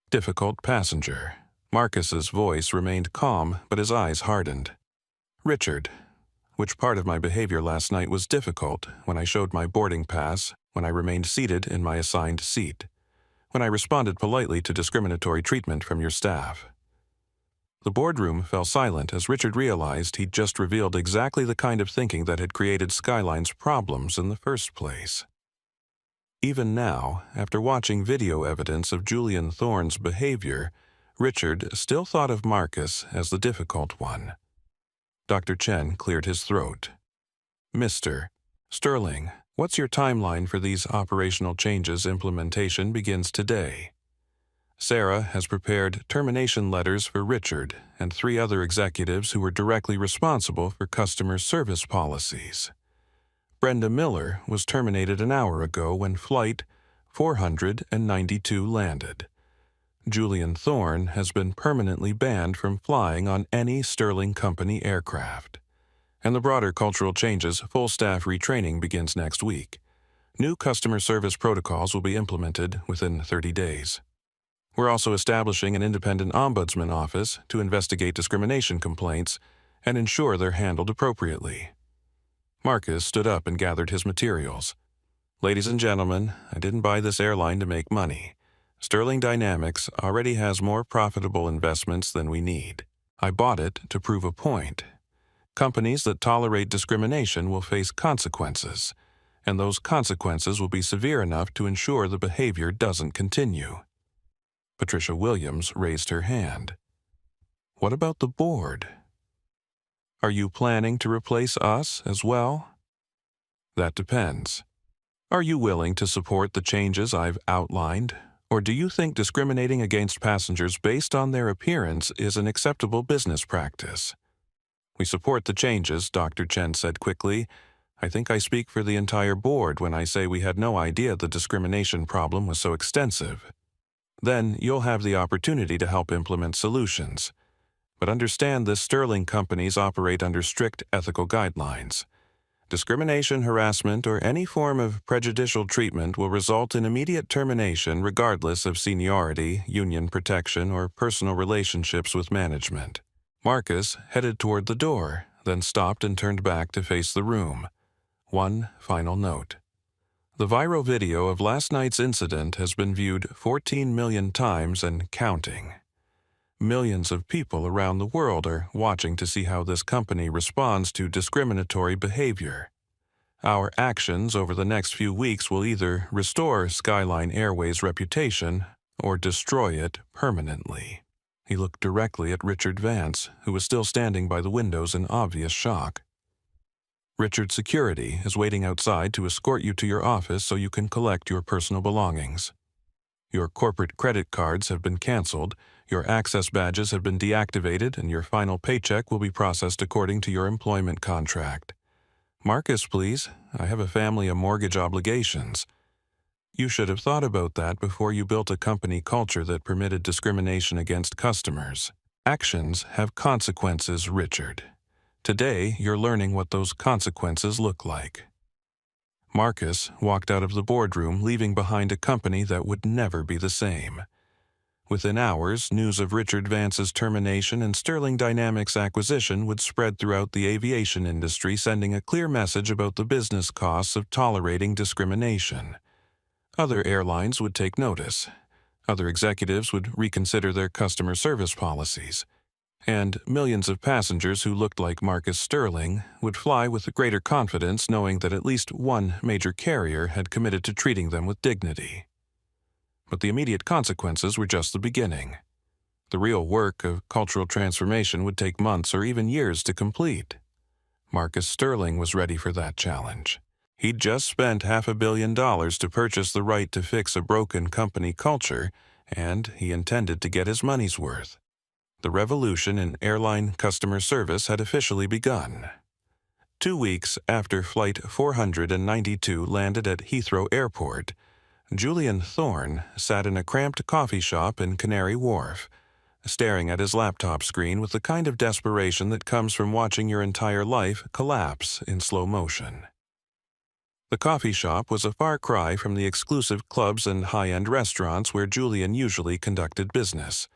B: Difficult passenger. Marcus's voice remained calm, but his eyes hardened. Richard, which part of my behavior last night was difficult? When I showed my boarding pass, when I remained seated in my assigned seat, when I responded politely to discriminatory treatment from your staff. The boardroom fell silent as Richard realized he'd just revealed exactly the kind of thinking that had created Skyline's problems in the first place. Even now, after watching video evidence of Julian Thorne's behavior, Richard still thought of Marcus as the difficult one. Dr. Chen cleared his throat. Mr. Sterling, what's your timeline for these operational changes? Implementation begins today. Sarah has prepared termination letters for Richard and 3 other executives who were directly responsible for customer service policies. Brenda Miller was terminated an hour ago when Flight 492 landed. Julian Thorne has been permanently banned from flying on any Sterling Company aircraft. And the broader cultural changes, full staff retraining begins next week. New customer service protocols will be implemented within 30 days. We're also establishing an independent ombudsman office to investigate discrimination complaints and ensure they're handled appropriately. Marcus stood up and gathered his materials. Ladies and gentlemen, I didn't buy this airline to make money. Sterling Dynamics already has more profitable investments than we need. I bought it to prove a point. Companies that tolerate discrimination will face consequences, and those consequences will be severe enough to ensure the behavior doesn't continue. Patricia Williams raised her hand. What about the board? Are you planning to replace us as well? That depends. Are you willing to support the changes I've outlined, or do you think discriminating against passengers based on their appearance is an acceptable business practice? We support the changes, Dr. Chen said quickly. I think I speak for the entire board when I say we had no idea the discrimination problem was so extensive. Then you'll have the opportunity to help implement solutions. But understand this Sterling companies operate under strict ethical guidelines. Discrimination, harassment, or any form of prejudicial treatment will result in immediate termination regardless of seniority, union protection, or personal relationships with management. Marcus headed toward the door, then stopped and turned back to face the room. One final note. The viral video of last night's incident has been viewed 14 million times and counting. Millions of people around the world are watching to see how this company responds to discriminatory behavior. Our actions over the next few weeks will either restore Skyline Airways' reputation or destroy it permanently. He looked directly at Richard Vance, who was still standing by the windows in obvious shock. Richard's security is waiting outside to escort you to your office so you can collect your personal belongings. Your corporate credit cards have been canceled, your access badges have been deactivated, and your final paycheck will be processed according to your employment contract. Marcus, please. I have a family and mortgage obligations. You should have thought about that before you built a company culture that permitted discrimination against customers. Actions have consequences, Richard. Today, you're learning what those consequences look like. Marcus walked out of the boardroom, leaving behind a company that would never be the same. Within hours, news of Richard Vance's termination and Sterling Dynamics' acquisition would spread throughout the aviation industry, sending a clear message about the business costs of tolerating discrimination. Other airlines would take notice. Other executives would reconsider their customer service policies. And millions of passengers who looked like Marcus Sterling would fly with greater confidence knowing that at least one major carrier had committed to treating them with dignity. But the immediate consequences were just the beginning. The real work of cultural transformation would take months or even years to complete. Marcus Sterling was ready for that challenge. He'd just spent $500 million to purchase the right to fix a broken company culture, and he intended to get his money's worth. The revolution in airline customer service had officially begun. 2 weeks after Flight 492 landed at Heathrow Airport, Julian Thorne sat in a cramped coffee shop in Canary Wharf, staring at his laptop screen with the kind of desperation that comes from watching your entire life collapse in slow motion. The coffee shop was a far cry from the exclusive clubs and high-end restaurants where Julian usually conducted business.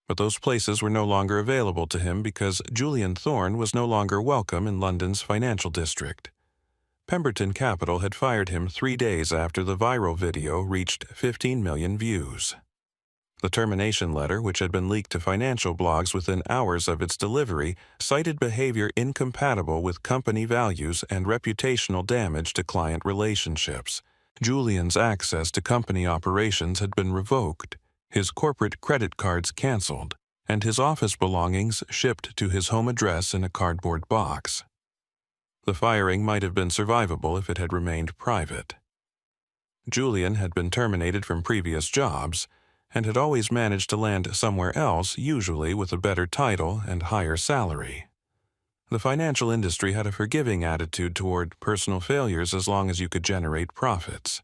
B: But those places were no longer available to him because Julian Thorne was no longer welcome in London's financial district. Pemberton Capital had fired him 3 days after the viral video reached 15 million views. The termination letter, which had been leaked to financial blogs within hours of its delivery, cited behavior incompatible with company values and reputational damage to client relationships. Julian's access to company operations had been revoked, his corporate credit cards canceled, and his office belongings shipped to his home address in a cardboard box. The firing might have been survivable if it had remained private. Julian had been terminated from previous jobs, and had always managed to land somewhere else, usually with a better title and higher salary. The financial industry had a forgiving attitude toward personal failures as long as you could generate profits.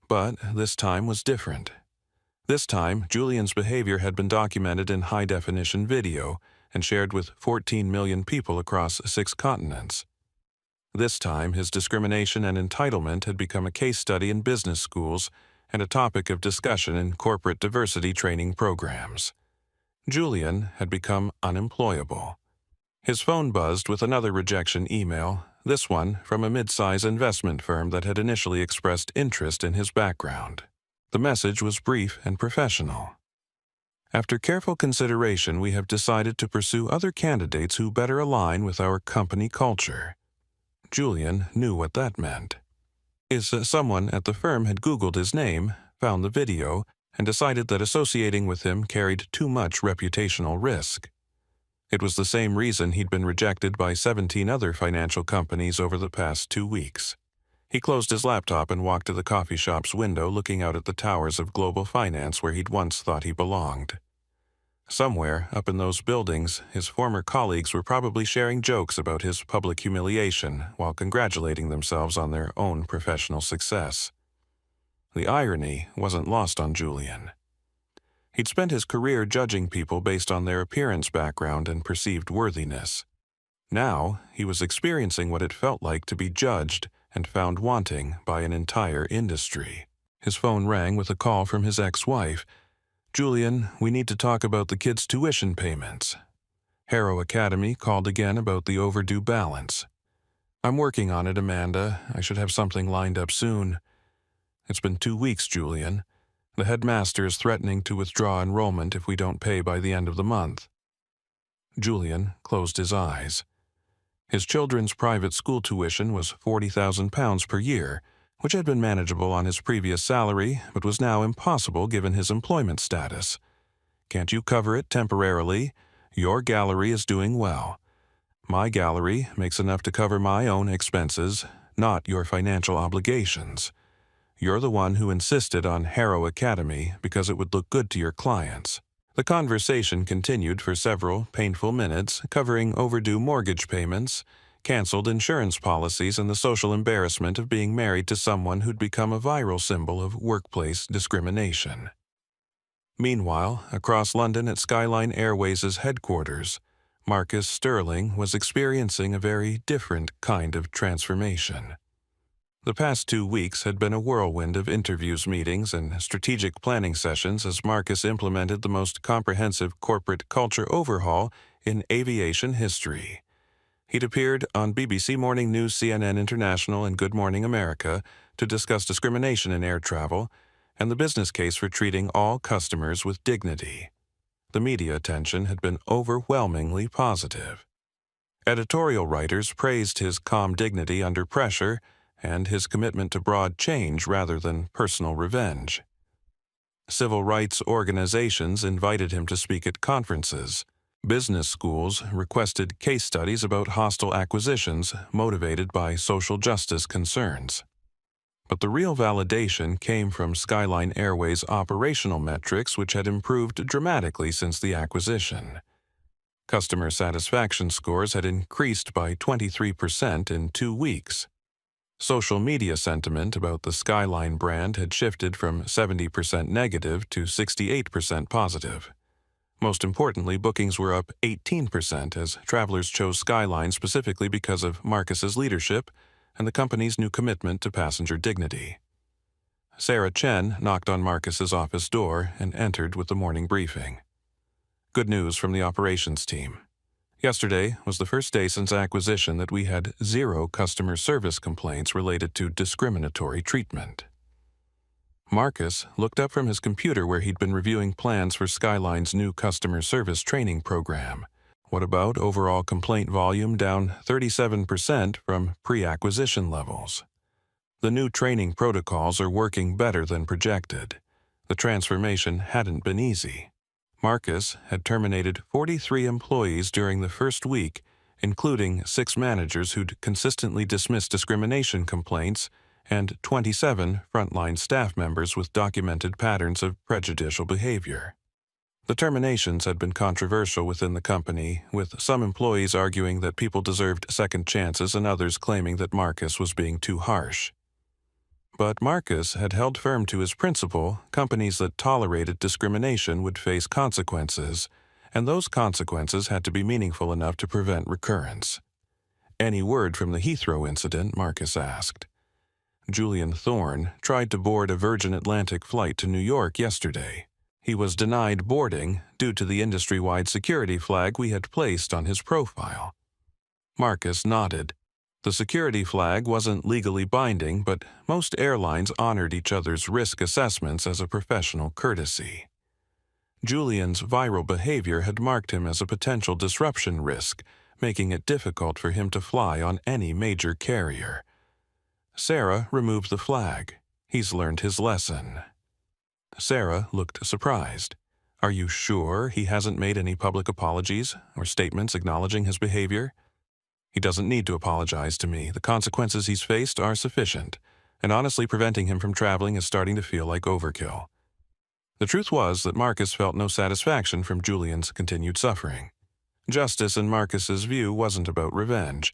B: But this time was different. This time, Julian's behavior had been documented in high-definition video and shared with 14 million people across 6 continents. This time, his discrimination and entitlement had become a case study in business schools and a topic of discussion in corporate diversity training programs. Julian had become unemployable. His phone buzzed with another rejection email, this one from a mid-size investment firm that had initially expressed interest in his background. The message was brief and professional. After careful consideration, we have decided to pursue other candidates who better align with our company culture. Julian knew what that meant. Someone at the firm had Googled his name, found the video, and decided that associating with him carried too much reputational risk. It was the same reason he'd been rejected by 17 other financial companies over the past 2 weeks. He closed his laptop and walked to the coffee shop's window, looking out at the towers of global finance where he'd once thought he belonged. Somewhere up in those buildings, his former colleagues were probably sharing jokes about his public humiliation while congratulating themselves on their own professional success. The irony wasn't lost on Julian. He'd spent his career judging people based on their appearance, background, and perceived worthiness. Now, he was experiencing what it felt like to be judged and found wanting by an entire industry. His phone rang with a call from his ex-wife. "Julian, we need to talk about the kids' tuition payments." Harrow Academy called again about the overdue balance. "I'm working on it, Amanda. I should have something lined up soon." "It's been 2 weeks, Julian. The headmaster is threatening to withdraw enrollment if we don't pay by the end of the month." Julian closed his eyes. His children's private school tuition was £40,000 per year, which had been manageable on his previous salary, but was now impossible given his employment status. "Can't you cover it temporarily? Your gallery is doing well. My gallery makes enough to cover my own expenses, not your financial obligations. You're the one who insisted on Harrow Academy because it would look good to your clients." The conversation continued for several painful minutes, covering overdue mortgage payments, canceled insurance policies, and the social embarrassment of being married to someone who'd become a viral symbol of workplace discrimination. Meanwhile, across London at Skyline Airways' headquarters, Marcus Sterling was experiencing a very different kind of transformation. The past 2 weeks had been a whirlwind of interviews, meetings, and strategic planning sessions as Marcus implemented the most comprehensive corporate culture overhaul in aviation history. He'd appeared on BBC Morning News, CNN International, and Good Morning America to discuss discrimination in air travel and the business case for treating all customers with dignity. The media attention had been overwhelmingly positive. Editorial writers praised his calm dignity under pressure and his commitment to broad change rather than personal revenge. Civil rights organizations invited him to speak at conferences. Business schools requested case studies about hostile acquisitions motivated by social justice concerns. But the real validation came from Skyline Airways' operational metrics, which had improved dramatically since the acquisition. Customer satisfaction scores had increased by 23% in 2 weeks. Social media sentiment about the Skyline brand had shifted from 70% negative to 68% positive. Most importantly, bookings were up 18% as travelers chose Skyline specifically because of Marcus's leadership, and the company's new commitment to passenger dignity. Sarah Chen knocked on Marcus's office door and entered with the morning briefing. Good news from the operations team. Yesterday was the first day since acquisition that we had 0 customer service complaints related to discriminatory treatment. Marcus looked up from his computer where he'd been reviewing plans for Skyline's new customer service training program. What about overall complaint volume down 37% from pre-acquisition levels? The new training protocols are working better than projected. The transformation hadn't been easy. Marcus had terminated 43 employees during the first week, including 6 managers who'd consistently dismissed discrimination complaints and 27 frontline staff members with documented patterns of prejudicial behavior. The terminations had been controversial within the company, with some employees arguing that people deserved second chances and others claiming that Marcus was being too harsh. But Marcus had held firm to his principle: companies that tolerated discrimination would face consequences, and those consequences had to be meaningful enough to prevent recurrence. Any word from the Heathrow incident? Marcus asked. Julian Thorne tried to board a Virgin Atlantic flight to New York yesterday. He was denied boarding due to the industry-wide security flag we had placed on his profile. Marcus nodded. The security flag wasn't legally binding, but most airlines honored each other's risk assessments as a professional courtesy. Julian's viral behavior had marked him as a potential disruption risk, making it difficult for him to fly on any major carrier. Sarah removed the flag. He's learned his lesson. Sarah looked surprised. Are you sure he hasn't made any public apologies or statements acknowledging his behavior? He doesn't need to apologize to me. The consequences he's faced are sufficient, and honestly preventing him from traveling is starting to feel like overkill. The truth was that Marcus felt no satisfaction from Julian's continued suffering. Justice, in Marcus's view, wasn't about revenge.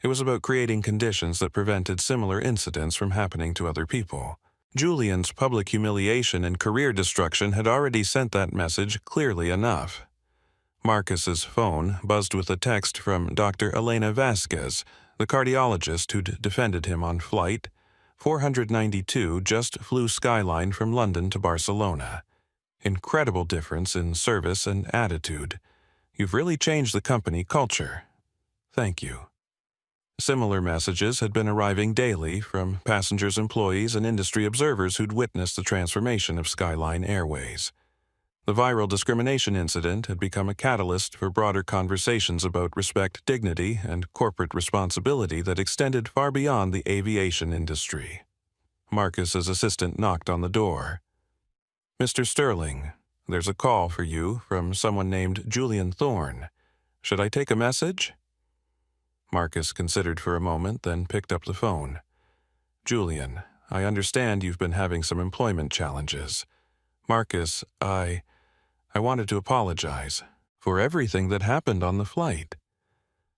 B: It was about creating conditions that prevented similar incidents from happening to other people. Julian's public humiliation and career destruction had already sent that message clearly enough. Marcus's phone buzzed with a text from Dr. Elena Vasquez, the cardiologist who'd defended him on flight 492 just flew Skyline from London to Barcelona. Incredible difference in service and attitude. You've really changed the company culture. Thank you. Similar messages had been arriving daily from passengers, employees, and industry observers who'd witnessed the transformation of Skyline Airways. The viral discrimination incident had become a catalyst for broader conversations about respect, dignity, and corporate responsibility that extended far beyond the aviation industry. Marcus's assistant knocked on the door. Mr. Sterling, there's a call for you from someone named Julian Thorne. Should I take a message? Marcus considered for a moment, then picked up the phone. Julian, I understand you've been having some employment challenges. Marcus, I wanted to apologize for everything that happened on the flight.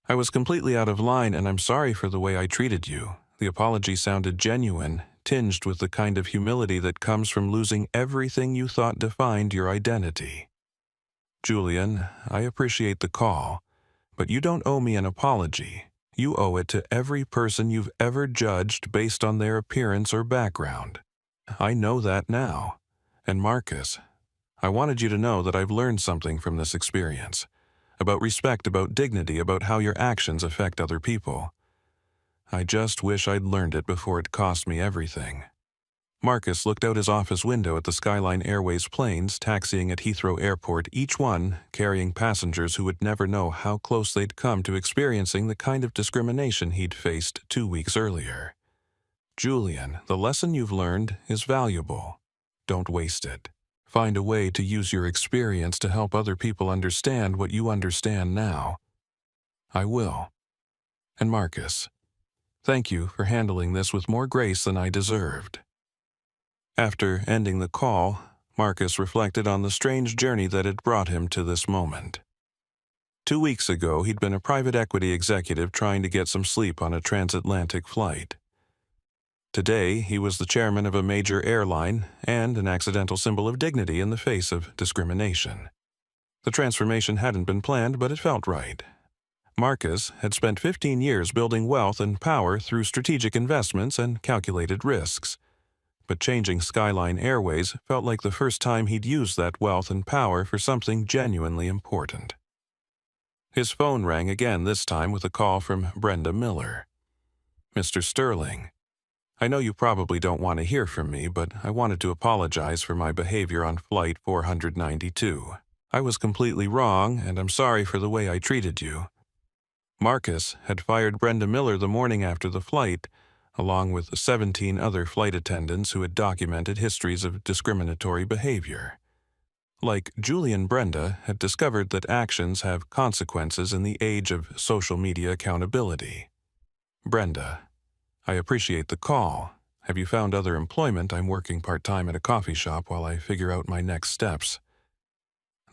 B: I was completely out of line, and I'm sorry for the way I treated you. The apology sounded genuine, tinged with the kind of humility that comes from losing everything you thought defined your identity. Julian, I appreciate the call, but you don't owe me an apology. You owe it to every person you've ever judged based on their appearance or background. I know that now. And Marcus, I wanted you to know that I've learned something from this experience. About respect, about dignity, about how your actions affect other people. I just wish I'd learned it before it cost me everything. Marcus looked out his office window at the Skyline Airways planes taxiing at Heathrow Airport, each one carrying passengers who would never know how close they'd come to experiencing the kind of discrimination he'd faced 2 weeks earlier. Julian, the lesson you've learned is valuable. Don't waste it. Find a way to use your experience to help other people understand what you understand now. I will. And Marcus, thank you for handling this with more grace than I deserved. After ending the call, Marcus reflected on the strange journey that had brought him to this moment. 2 weeks ago, he'd been a private equity executive trying to get some sleep on a transatlantic flight. Today, he was the chairman of a major airline and an accidental symbol of dignity in the face of discrimination. The transformation hadn't been planned, but it felt right. Marcus had spent 15 years building wealth and power through strategic investments and calculated risks. But changing Skyline Airways felt like the first time he'd used that wealth and power for something genuinely important. His phone rang again, this time with a call from Brenda Miller. "Mr. Sterling, I know you probably don't want to hear from me, but I wanted to apologize for my behavior on Flight 492. I was completely wrong, and I'm sorry for the way I treated you." Marcus had fired Brenda Miller the morning after the flight, along with 17 other flight attendants who had documented histories of discriminatory behavior. Like Julie, Brenda had discovered that actions have consequences in the age of social media accountability. "Brenda, I appreciate the call. Have you found other employment? I'm working part-time at a coffee shop while I figure out my next steps.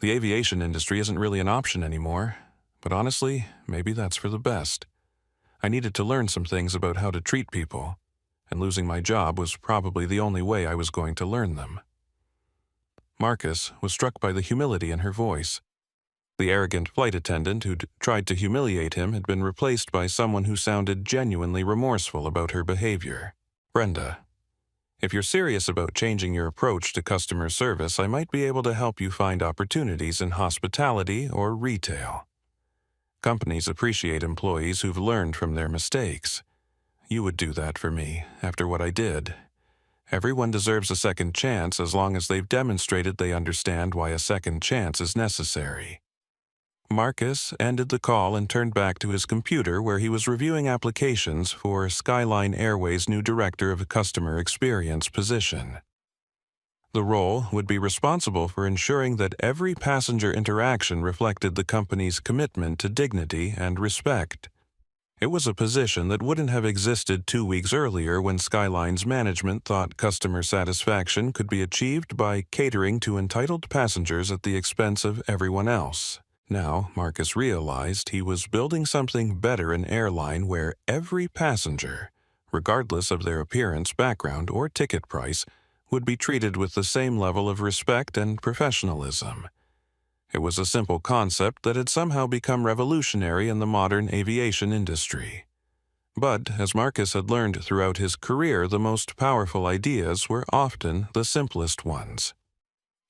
B: The aviation industry isn't really an option anymore, but honestly, maybe that's for the best. I needed to learn some things about how to treat people, and losing my job was probably the only way I was going to learn them." Marcus was struck by the humility in her voice. The arrogant flight attendant who'd tried to humiliate him had been replaced by someone who sounded genuinely remorseful about her behavior. "Brenda, if you're serious about changing your approach to customer service, I might be able to help you find opportunities in hospitality or retail. Companies appreciate employees who've learned from their mistakes. You would do that for me after what I did. Everyone deserves a second chance as long as they've demonstrated they understand why a second chance is necessary." Marcus ended the call and turned back to his computer, where he was reviewing applications for Skyline Airways' new Director of Customer Experience position. The role would be responsible for ensuring that every passenger interaction reflected the company's commitment to dignity and respect. It was a position that wouldn't have existed 2 weeks earlier, when Skyline's management thought customer satisfaction could be achieved by catering to entitled passengers at the expense of everyone else. Now, Marcus realized he was building something better, an airline where every passenger, regardless of their appearance, background, or ticket price, would be treated with the same level of respect and professionalism. It was a simple concept that had somehow become revolutionary in the modern aviation industry. But, as Marcus had learned throughout his career, the most powerful ideas were often the simplest ones.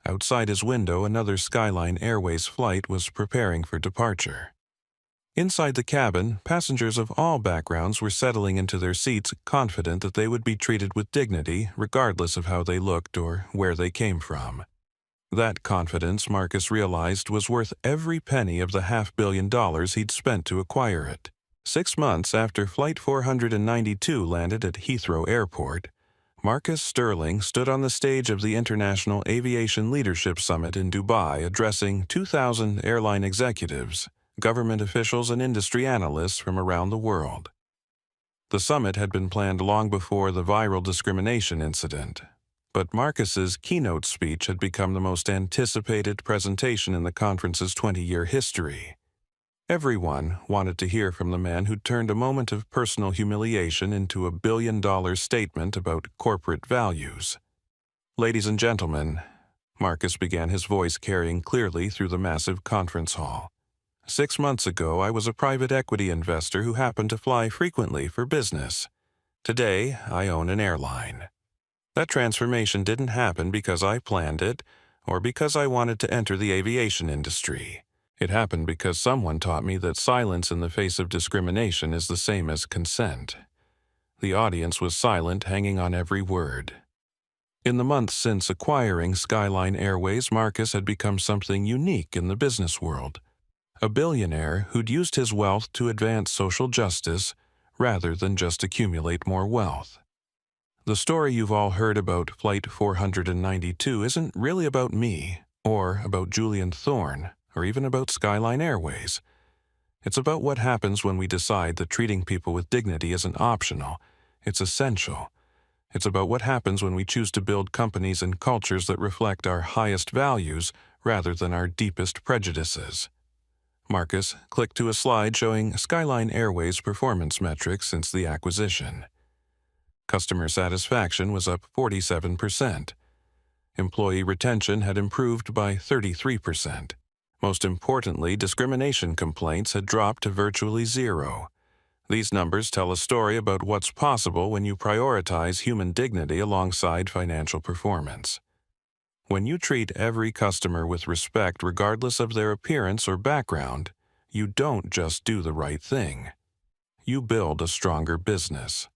B: Outside his window, another Skyline Airways flight was preparing for departure. Inside the cabin, passengers of all backgrounds were settling into their seats, confident that they would be treated with dignity, regardless of how they looked or where they came from. That confidence, Marcus realized, was worth every penny of the $500 million he'd spent to acquire it. 6 months after Flight 492 landed at Heathrow Airport, Marcus Sterling stood on the stage of the International Aviation Leadership Summit in Dubai, addressing 2,000 airline executives, government officials, and industry analysts from around the world. The summit had been planned long before the viral discrimination incident, but Marcus's keynote speech had become the most anticipated presentation in the conference's 20-year history. Everyone wanted to hear from the man who'd turned a moment of personal humiliation into a billion-dollar statement about corporate values. "Ladies and gentlemen," Marcus began, his voice carrying clearly through the massive conference hall. 6 months ago, I was a private equity investor who happened to fly frequently for business. Today, I own an airline. That transformation didn't happen because I planned it or because I wanted to enter the aviation industry. It happened because someone taught me that silence in the face of discrimination is the same as consent. The audience was silent, hanging on every word. In the months since acquiring Skyline Airways, Marcus had become something unique in the business world. A billionaire who'd used his wealth to advance social justice rather than just accumulate more wealth. The story you've all heard about Flight 492 isn't really about me, or about Julian Thorne, or even about Skyline Airways. It's about what happens when we decide that treating people with dignity isn't optional, it's essential. It's about what happens when we choose to build companies and cultures that reflect our highest values rather than our deepest prejudices. Marcus clicked to a slide showing Skyline Airways' performance metrics since the acquisition. Customer satisfaction was up 47%. Employee retention had improved by 33%. Most importantly, discrimination complaints had dropped to virtually zero. These numbers tell a story about what's possible when you prioritize human dignity alongside financial performance. When you treat every customer with respect regardless of their appearance or background, you don't just do the right thing. You build a stronger business.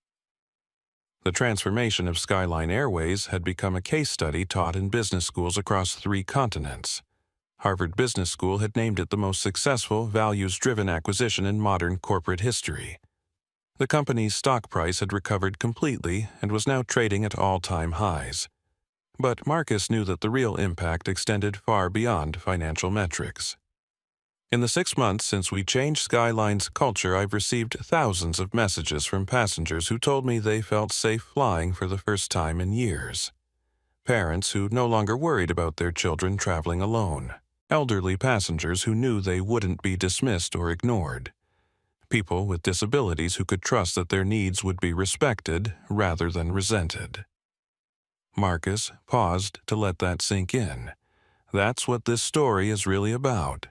B: The transformation of Skyline Airways had become a case study taught in business schools across 3 continents. Harvard Business School had named it the most successful, values-driven acquisition in modern corporate history. The company's stock price had recovered completely and was now trading at all-time highs. But Marcus knew that the real impact extended far beyond financial metrics. In the 6 months since we changed Skyline's culture, I've received thousands of messages from passengers who told me they felt safe flying for the first time in years. Parents who no longer worried about their children traveling alone. Elderly passengers who knew they wouldn't be dismissed or ignored. People with disabilities who could trust that their needs would be respected rather than resented. Marcus paused to let that sink in. That's what this story is really about.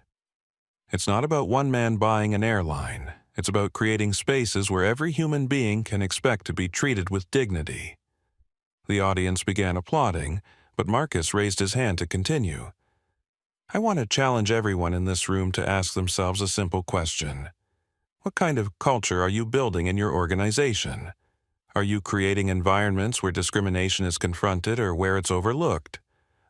B: It's not about one man buying an airline. It's about creating spaces where every human being can expect to be treated with dignity. The audience began applauding, but Marcus raised his hand to continue. I want to challenge everyone in this room to ask themselves a simple question. What kind of culture are you building in your organization? Are you creating environments where discrimination is confronted or where it's overlooked?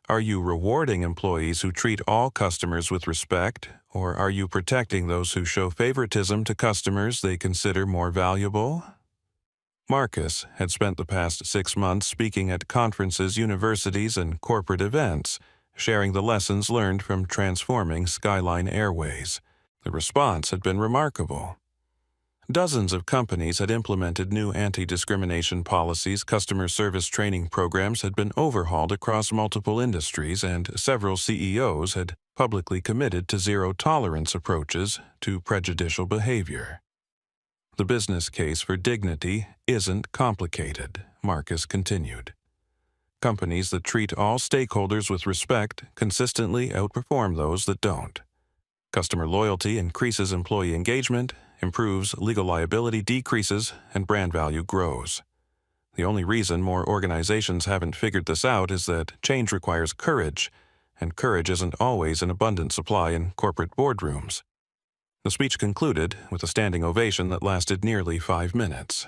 B: Are you rewarding employees who treat all customers with respect, or are you protecting those who show favoritism to customers they consider more valuable? Marcus had spent the past 6 months speaking at conferences, universities, and corporate events, sharing the lessons learned from transforming Skyline Airways. The response had been remarkable. Dozens of companies had implemented new anti-discrimination policies, customer service training programs had been overhauled across multiple industries, and several CEOs had publicly committed to zero-tolerance approaches to prejudicial behavior. The business case for dignity isn't complicated, Marcus continued. Companies that treat all stakeholders with respect consistently outperform those that don't. Customer loyalty increases employee engagement, improves legal liability, decreases, and brand value grows. The only reason more organizations haven't figured this out is that change requires courage, and courage isn't always in abundant supply in corporate boardrooms. The speech concluded with a standing ovation that lasted nearly 5 minutes.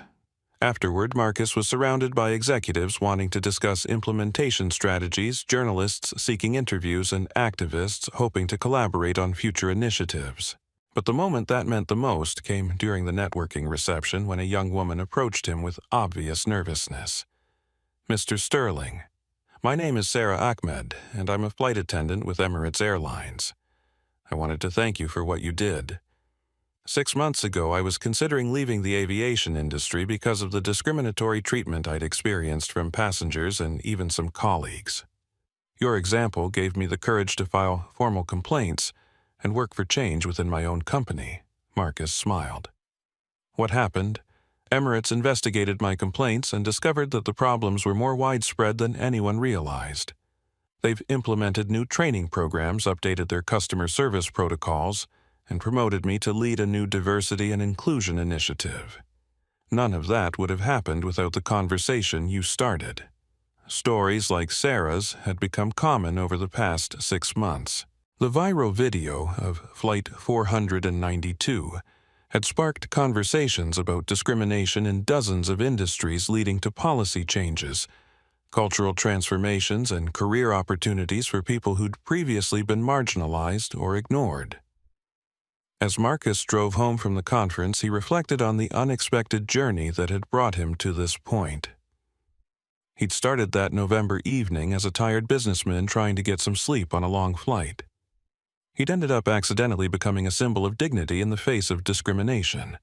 B: Afterward, Marcus was surrounded by executives wanting to discuss implementation strategies, journalists seeking interviews, and activists hoping to collaborate on future initiatives. But the moment that meant the most came during the networking reception when a young woman approached him with obvious nervousness. Mr. Sterling, my name is Sarah Ahmed, and I'm a flight attendant with Emirates Airlines. I wanted to thank you for what you did. 6 months ago, I was considering leaving the aviation industry because of the discriminatory treatment I'd experienced from passengers and even some colleagues. Your example gave me the courage to file formal complaints and work for change within my own company, Marcus smiled. What happened? Emirates investigated my complaints and discovered that the problems were more widespread than anyone realized. They've implemented new training programs, updated their customer service protocols, and promoted me to lead a new diversity and inclusion initiative. None of that would have happened without the conversation you started. Stories like Sarah's had become common over the past 6 months. The viral video of Flight 492 had sparked conversations about discrimination in dozens of industries, leading to policy changes, cultural transformations, and career opportunities for people who'd previously been marginalized or ignored. As Marcus drove home from the conference, he reflected on the unexpected journey that had brought him to this point. He'd started that November evening as a tired businessman trying to get some sleep on a long flight. He'd ended up accidentally becoming a symbol of dignity in the face of discrimination.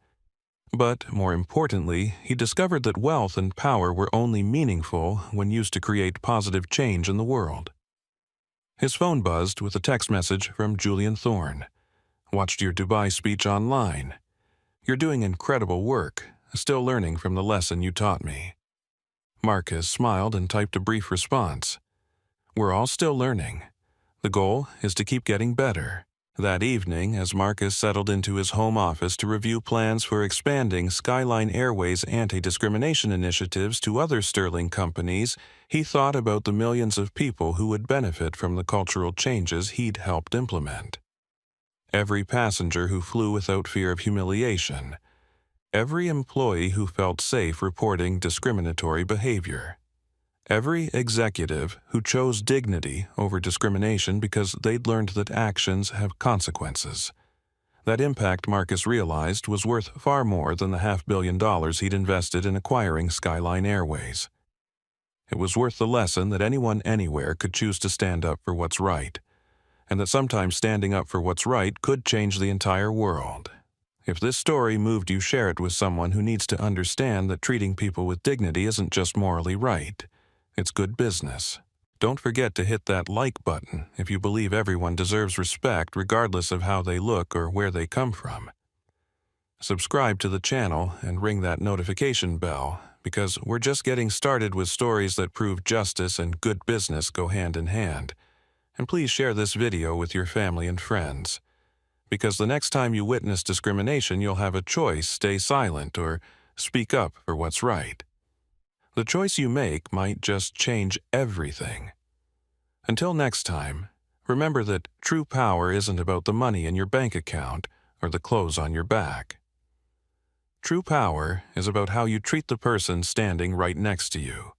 B: But, more importantly, he discovered that wealth and power were only meaningful when used to create positive change in the world. His phone buzzed with a text message from Julian Thorne. Watched your Dubai speech online. You're doing incredible work, still learning from the lesson you taught me. Marcus smiled and typed a brief response. We're all still learning. The goal is to keep getting better. That evening, as Marcus settled into his home office to review plans for expanding Skyline Airways' anti-discrimination initiatives to other Sterling companies, he thought about the millions of people who would benefit from the cultural changes he'd helped implement. Every passenger who flew without fear of humiliation. Every employee who felt safe reporting discriminatory behavior. Every executive who chose dignity over discrimination because they'd learned that actions have consequences. That impact, Marcus realized, was worth far more than the $500 million he'd invested in acquiring Skyline Airways. It was worth the lesson that anyone anywhere could choose to stand up for what's right, and that sometimes standing up for what's right could change the entire world. If this story moved you, share it with someone who needs to understand that treating people with dignity isn't just morally right. It's good business. Don't forget to hit that like button if you believe everyone deserves respect regardless of how they look or where they come from. Subscribe to the channel and ring that notification bell, because we're just getting started with stories that prove justice and good business go hand in hand. And please share this video with your family and friends, because the next time you witness discrimination, you'll have a choice: stay silent or speak up for what's right. The choice you make might just change everything. Until next time, remember that true power isn't about the money in your bank account or the clothes on your back. True power is about how you treat the person standing right next to you.